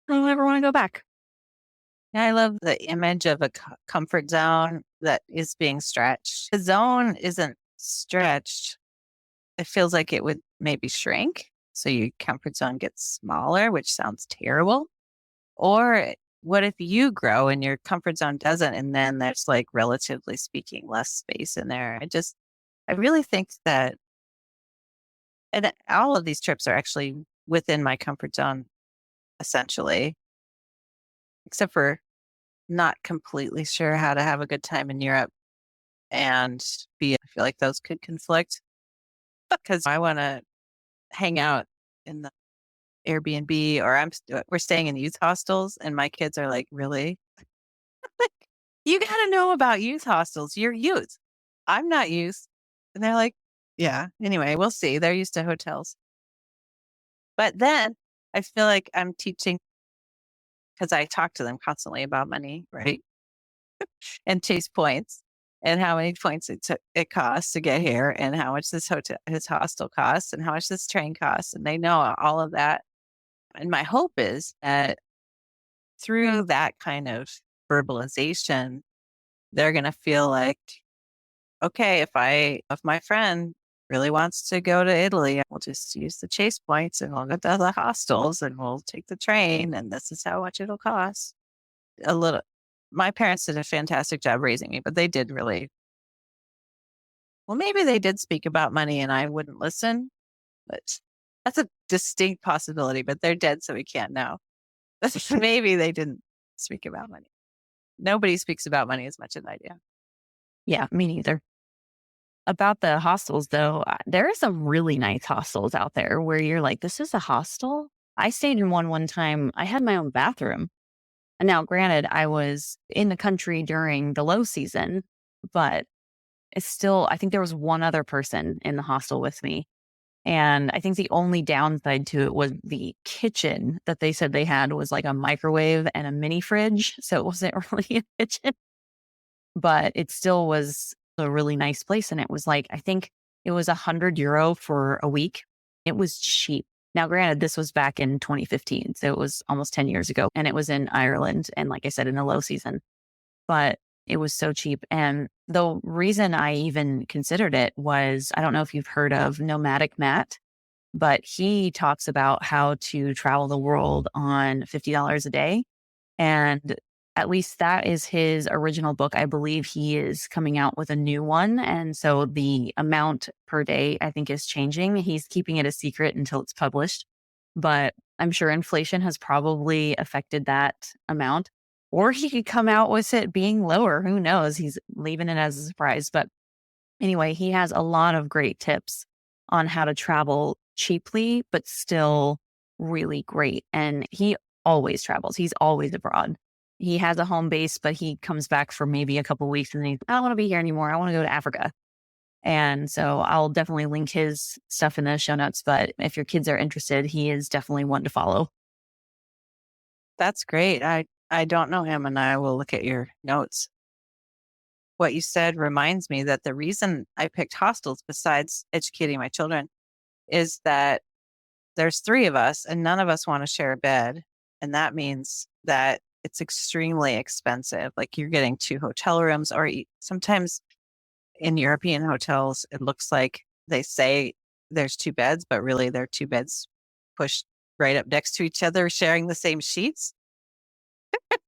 S1: I don't ever want to go back.
S2: Yeah, I love the image of a comfort zone that is being stretched. The zone isn't stretched. It feels like it would maybe shrink. So your comfort zone gets smaller, which sounds terrible. Or what if you grow and your comfort zone doesn't? And then there's like, relatively speaking, less space in there. I really think that, and all of these trips are actually within my comfort zone, essentially, except for not completely sure how to have a good time in Europe and I feel like those could conflict because I want to hang out in the Airbnb or we're staying in youth hostels and my kids are like, really? Like, you got to know about youth hostels. You're youth. I'm not youth. And they're like, yeah. Anyway, we'll see. They're used to hotels. But then I feel like I'm teaching because I talk to them constantly about money, right? And chase points and how many points it costs to get here and how much his hostel costs and how much this train costs. And they know all of that. And my hope is that through that kind of verbalization, they're going to feel like, okay, if my friend really wants to go to Italy, we'll just use the chase points and we'll go to the hostels and we'll take the train and this is how much it'll cost. A little, my parents did a fantastic job raising me, but they did really, well, maybe they did speak about money and I wouldn't listen, but that's a distinct possibility, but they're dead. So we can't know. Maybe they didn't speak about money. Nobody speaks about money as much as I do.
S1: Yeah, me neither. About the hostels, though, there are some really nice hostels out there where you're like, this is a hostel? I stayed in one time. I had my own bathroom. And now, granted, I was in the country during the low season, but it's still, I think there was one other person in the hostel with me. And I think the only downside to it was the kitchen that they said they had was like a microwave and a mini fridge. So it wasn't really a kitchen, but it still was a really nice place. And it was like, I think it was €100 for a week. It was cheap. Now, granted, this was back in 2015. So it was almost 10 years ago and it was in Ireland. And like I said, in the low season, but it was so cheap. And the reason I even considered it was, I don't know if you've heard of Nomadic Matt, but he talks about how to travel the world on $50 a day. And at least that is his original book. I believe he is coming out with a new one. And so the amount per day, I think, is changing. He's keeping it a secret until it's published. But I'm sure inflation has probably affected that amount. Or he could come out with it being lower. Who knows? He's leaving it as a surprise. But anyway, he has a lot of great tips on how to travel cheaply, but still really great. And he always travels. He's always abroad. He has a home base, but he comes back for maybe a couple of weeks and I don't want to be here anymore. I want to go to Africa. And so I'll definitely link his stuff in the show notes. But if your kids are interested, he is definitely one to follow.
S2: That's great. I don't know him and I will look at your notes. What you said reminds me that the reason I picked hostels besides educating my children is that there's 3 of us and none of us want to share a bed. And that means that it's extremely expensive. Like you're getting 2 hotel rooms or sometimes in European hotels, it looks like they say there's 2 beds, but really they're 2 beds pushed right up next to each other, sharing the same sheets.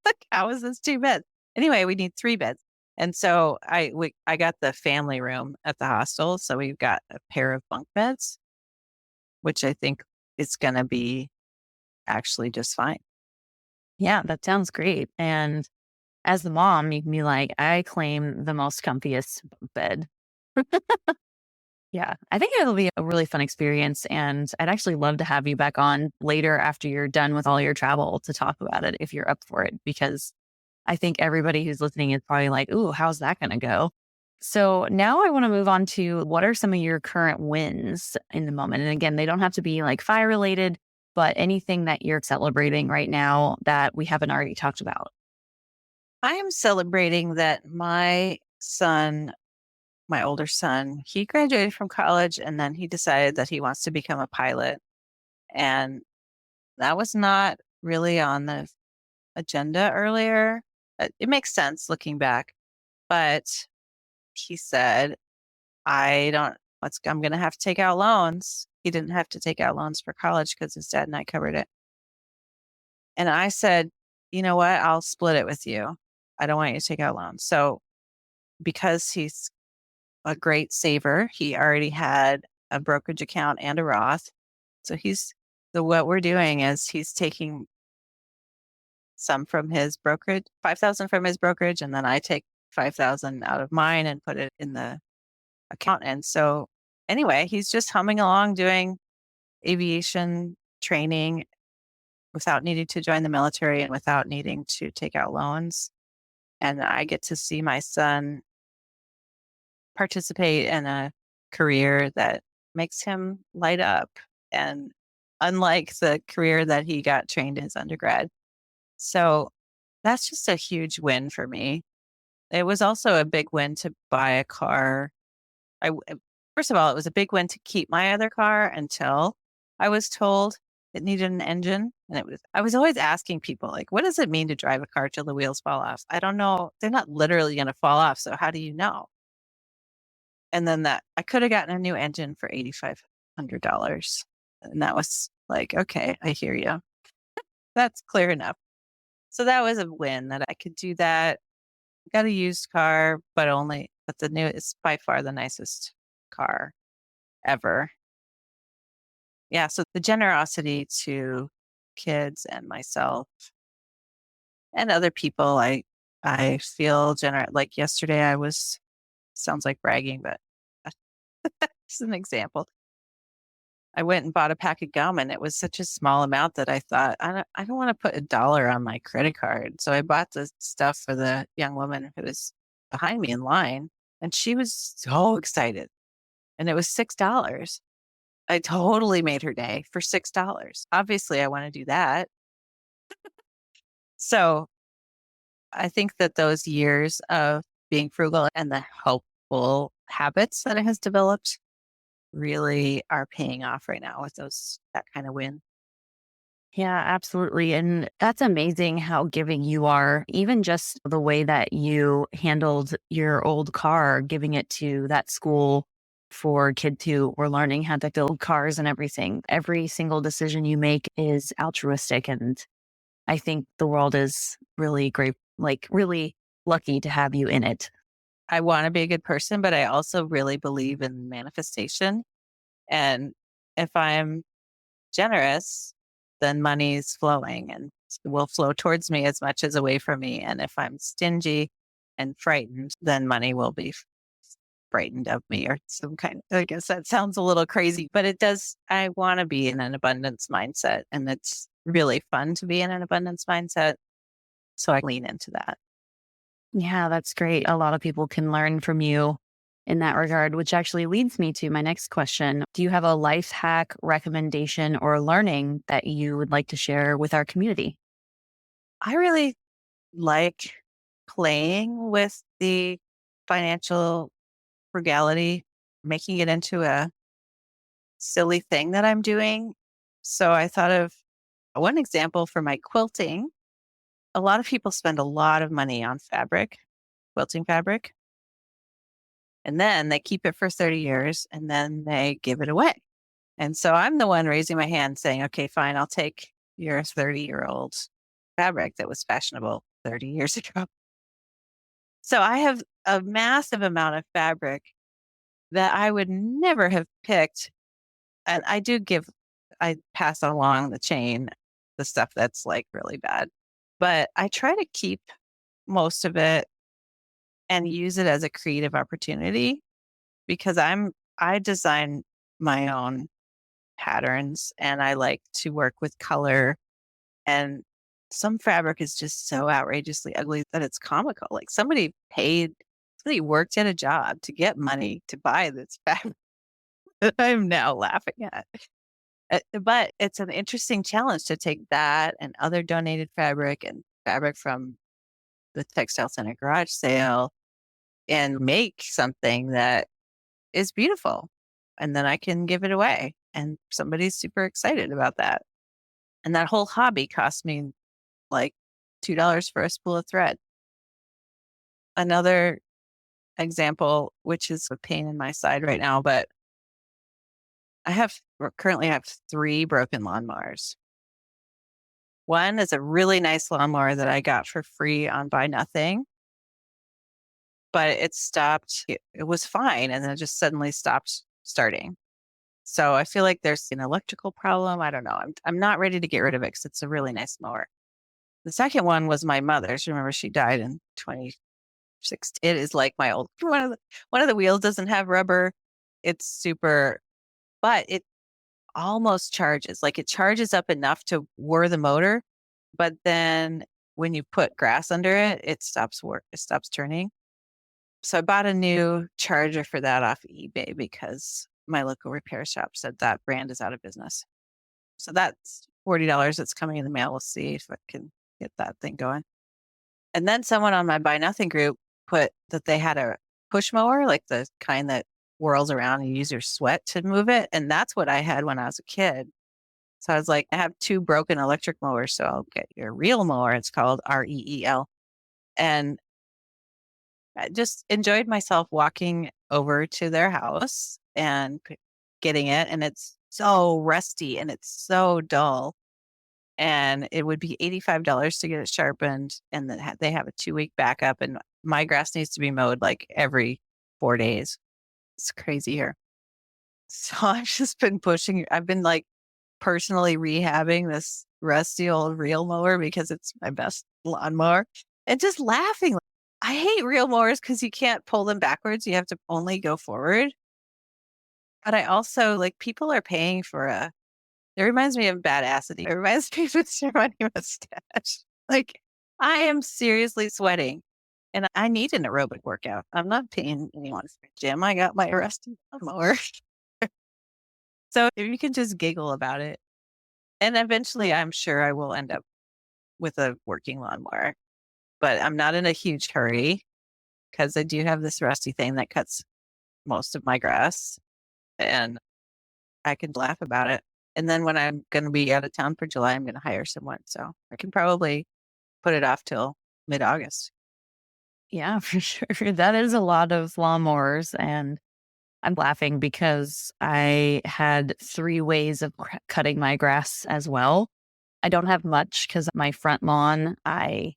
S2: Like, how is this 2 beds? Anyway, we need 3 beds. And so I got the family room at the hostel. So we've got a pair of bunk beds, which I think is going to be actually just fine.
S1: Yeah, that sounds great. And as the mom, you can be like, I claim the most comfiest bed. Yeah, I think it'll be a really fun experience. And I'd actually love to have you back on later after you're done with all your travel to talk about it if you're up for it, because I think everybody who's listening is probably like, ooh, how's that going to go? So now I want to move on to what are some of your current wins in the moment? And again, they don't have to be like fire related, but anything that you're celebrating right now that we haven't already talked about.
S2: I am celebrating that my son, my older son, he graduated from college and then he decided that he wants to become a pilot. And that was not really on the agenda earlier. It makes sense looking back, but he said, I'm going to have to take out loans. He didn't have to take out loans for college because his dad and I covered it. And I said, you know what? I'll split it with you. I don't want you to take out loans. So because he's a great saver, he already had a brokerage account and a Roth. So what we're doing is he's taking some from his brokerage, 5,000 from his brokerage, and then I take 5,000 out of mine and put it in the account. And so anyway, he's just humming along doing aviation training without needing to join the military and without needing to take out loans. And I get to see my son participate in a career that makes him light up. And unlike the career that he got trained in his undergrad. So that's just a huge win for me. It was also a big win to buy a car. First of all, it was a big win to keep my other car until I was told it needed an engine. And I was always asking people, like, what does it mean to drive a car till the wheels fall off? I don't know. They're not literally going to fall off. So how do you know? And then I could have gotten a new engine for $8,500. And that was like, okay, I hear you. That's clear enough. So that was a win that I could do that. Got a used car, but the new is by far the nicest car ever. Yeah. So the generosity to kids and myself and other people, I feel generous. Like yesterday sounds like bragging, but it's an example. I went and bought a pack of gum and it was such a small amount that I thought, I don't want to put $1 on my credit card. So I bought the stuff for the young woman who was behind me in line and she was so excited. And it was $6. I totally made her day for $6. Obviously, I want to do that. So I think that those years of being frugal and the helpful habits that it has developed really are paying off right now with that kind of win.
S1: Yeah, absolutely. And that's amazing how giving you are, even just the way that you handled your old car, giving it to that school for kids who were learning how to build cars and everything. Every single decision you make is altruistic. And I think the world is really great, like really lucky to have you in it.
S2: I want to be a good person, but I also really believe in manifestation. And if I'm generous, then money's flowing and will flow towards me as much as away from me. And if I'm stingy and frightened, then money will be frightened of me or some kind. I guess that sounds a little crazy, but it does. I want to be in an abundance mindset and it's really fun to be in an abundance mindset. So I lean into that.
S1: Yeah, that's great. A lot of people can learn from you in that regard, which actually leads me to my next question. Do you have a life hack, recommendation, or learning that you would like to share with our community?
S2: I really like playing with the financial frugality, making it into a silly thing that I'm doing. So I thought of one example for my quilting. A lot of people spend a lot of money on quilting fabric, and then they keep it for 30 years and then they give it away. And so I'm the one raising my hand saying, okay, fine, I'll take your 30-year-old fabric that was fashionable 30 years ago. So I have a massive amount of fabric that I would never have picked. And I pass along the chain, the stuff that's like really bad, but I try to keep most of it and use it as a creative opportunity because I design my own patterns and I like to work with color, and some fabric is just so outrageously ugly that it's comical. Like somebody worked at a job to get money to buy this fabric that I'm now laughing at. But it's an interesting challenge to take that and other donated fabric and fabric from the textile center garage sale and make something that is beautiful. And then I can give it away. And somebody's super excited about that. And that whole hobby cost me like $2 for a spool of thread. Another example, which is a pain in my side right now, but currently have 3 broken lawnmowers. One is a really nice lawnmower that I got for free on Buy Nothing, but it stopped. It was fine, and then it just suddenly stopped starting. So I feel like there's an electrical problem. I don't know. I'm not ready to get rid of it because it's a really nice mower. The second one was my mother's. Remember, she died in 2016. It is like my old one of the wheels doesn't have rubber. It's super, but it almost charges. Like it charges up enough to whir the motor, but then when you put grass under it, it stops turning. So I bought a new charger for that off eBay because my local repair shop said that brand is out of business. So that's $40 that's coming in the mail. We'll see if I can get that thing going. And then someone on my Buy Nothing group put that they had a push mower, like the kind that whirls around and you use your sweat to move it. And that's what I had when I was a kid. So I was like, I have 2 broken electric mowers, so I'll get your real mower. It's called REEL. And I just enjoyed myself walking over to their house and getting it. And it's so rusty and it's so dull. And it would be $85 to get it sharpened. And then they have a 2-week backup. And my grass needs to be mowed like every 4 days. It's crazy here. So I've just been I've been like personally rehabbing this rusty old reel mower because it's my best lawnmower and just laughing. I hate reel mowers because you can't pull them backwards. You have to only go forward. But I also like people are paying for it reminds me of Badassity. It reminds me of Mr. Money Mustache. Like I am seriously sweating and I need an aerobic workout. I'm not paying anyone for a gym. I got my rusty lawnmower. So if you can just giggle about it. And eventually I'm sure I will end up with a working lawnmower. But I'm not in a huge hurry because I do have this rusty thing that cuts most of my grass and I can laugh about it. And then when I'm going to be out of town for July, I'm going to hire someone. So I can probably put it off till mid-August.
S1: Yeah, for sure. That is a lot of lawnmowers. And I'm laughing because I had 3 ways of cutting my grass as well. I don't have much because my front lawn, I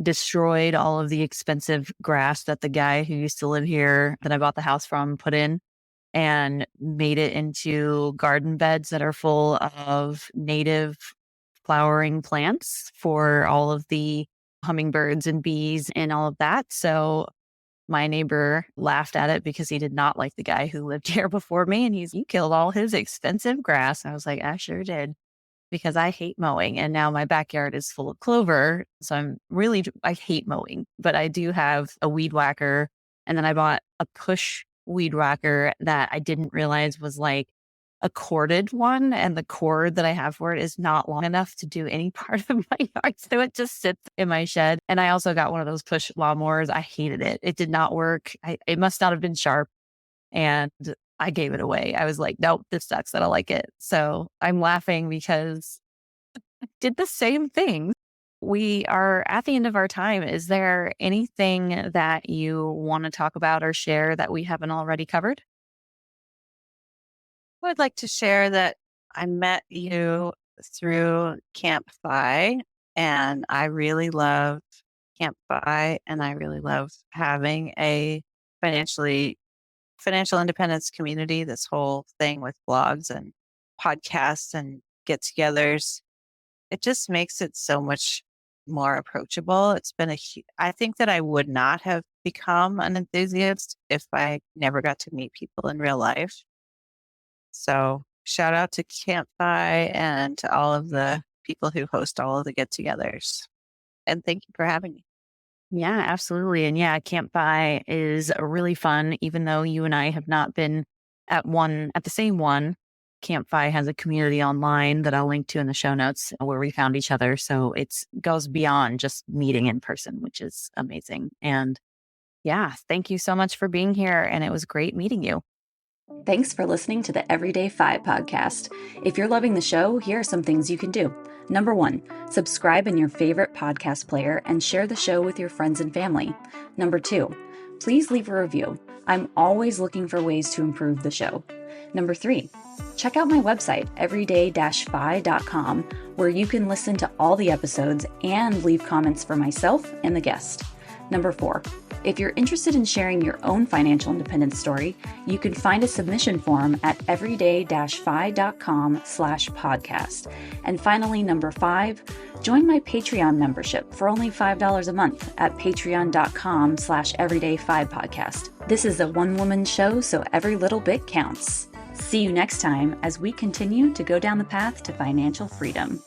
S1: destroyed all of the expensive grass that the guy who used to live here that I bought the house from put in and made it into garden beds that are full of native flowering plants for all of the hummingbirds and bees and all of that. So my neighbor laughed at it because he did not like the guy who lived here before me. And you killed all his expensive grass. I was like, I sure did, because I hate mowing. And now my backyard is full of clover. So I hate mowing, but I do have a weed whacker. And then I bought a push weed whacker that I didn't realize was like a corded one. And the cord that I have for it is not long enough to do any part of my yard. So it just sits in my shed. And I also got one of those push lawnmowers. I hated it. It did not work. It must not have been sharp. And I gave it away. I was like, nope, this sucks. I don't like it. So I'm laughing because I did the same thing. We are at the end of our time. Is there anything that you want to talk about or share that we haven't already covered?
S2: I would like to share that I met you through Camp Fi, and I really love Camp Fi, and I really love having a financial independence community. This whole thing with blogs and podcasts and get-togethers, it just makes it so much more approachable. It's been I think that I would not have become an enthusiast if I never got to meet people in real life. So shout out to Camp Fi and to all of the people who host all of the get-togethers. And thank you for having me.
S1: Yeah, absolutely. And yeah, Camp By is really fun, even though you and I have not been at the same one. Camp Fi has a community online that I'll link to in the show notes where we found each other. So it's goes beyond just meeting in person, which is amazing. And yeah, thank you so much for being here. And it was great meeting you.
S3: Thanks for listening to the Everyday 5 podcast. If you're loving the show, here are some things you can do. Number 1, subscribe in your favorite podcast player and share the show with your friends and family. Number 2, please leave a review. I'm always looking for ways to improve the show. Number 3, check out my website, everyday-fi.com, where you can listen to all the episodes and leave comments for myself and the guest. Number 4, if you're interested in sharing your own financial independence story, you can find a submission form at everyday-fi.com/podcast. And finally, number 5, join my Patreon membership for only $5 a month at patreon.com/everyday5podcast. This is a one-woman show, so every little bit counts. See you next time as we continue to go down the path to financial freedom.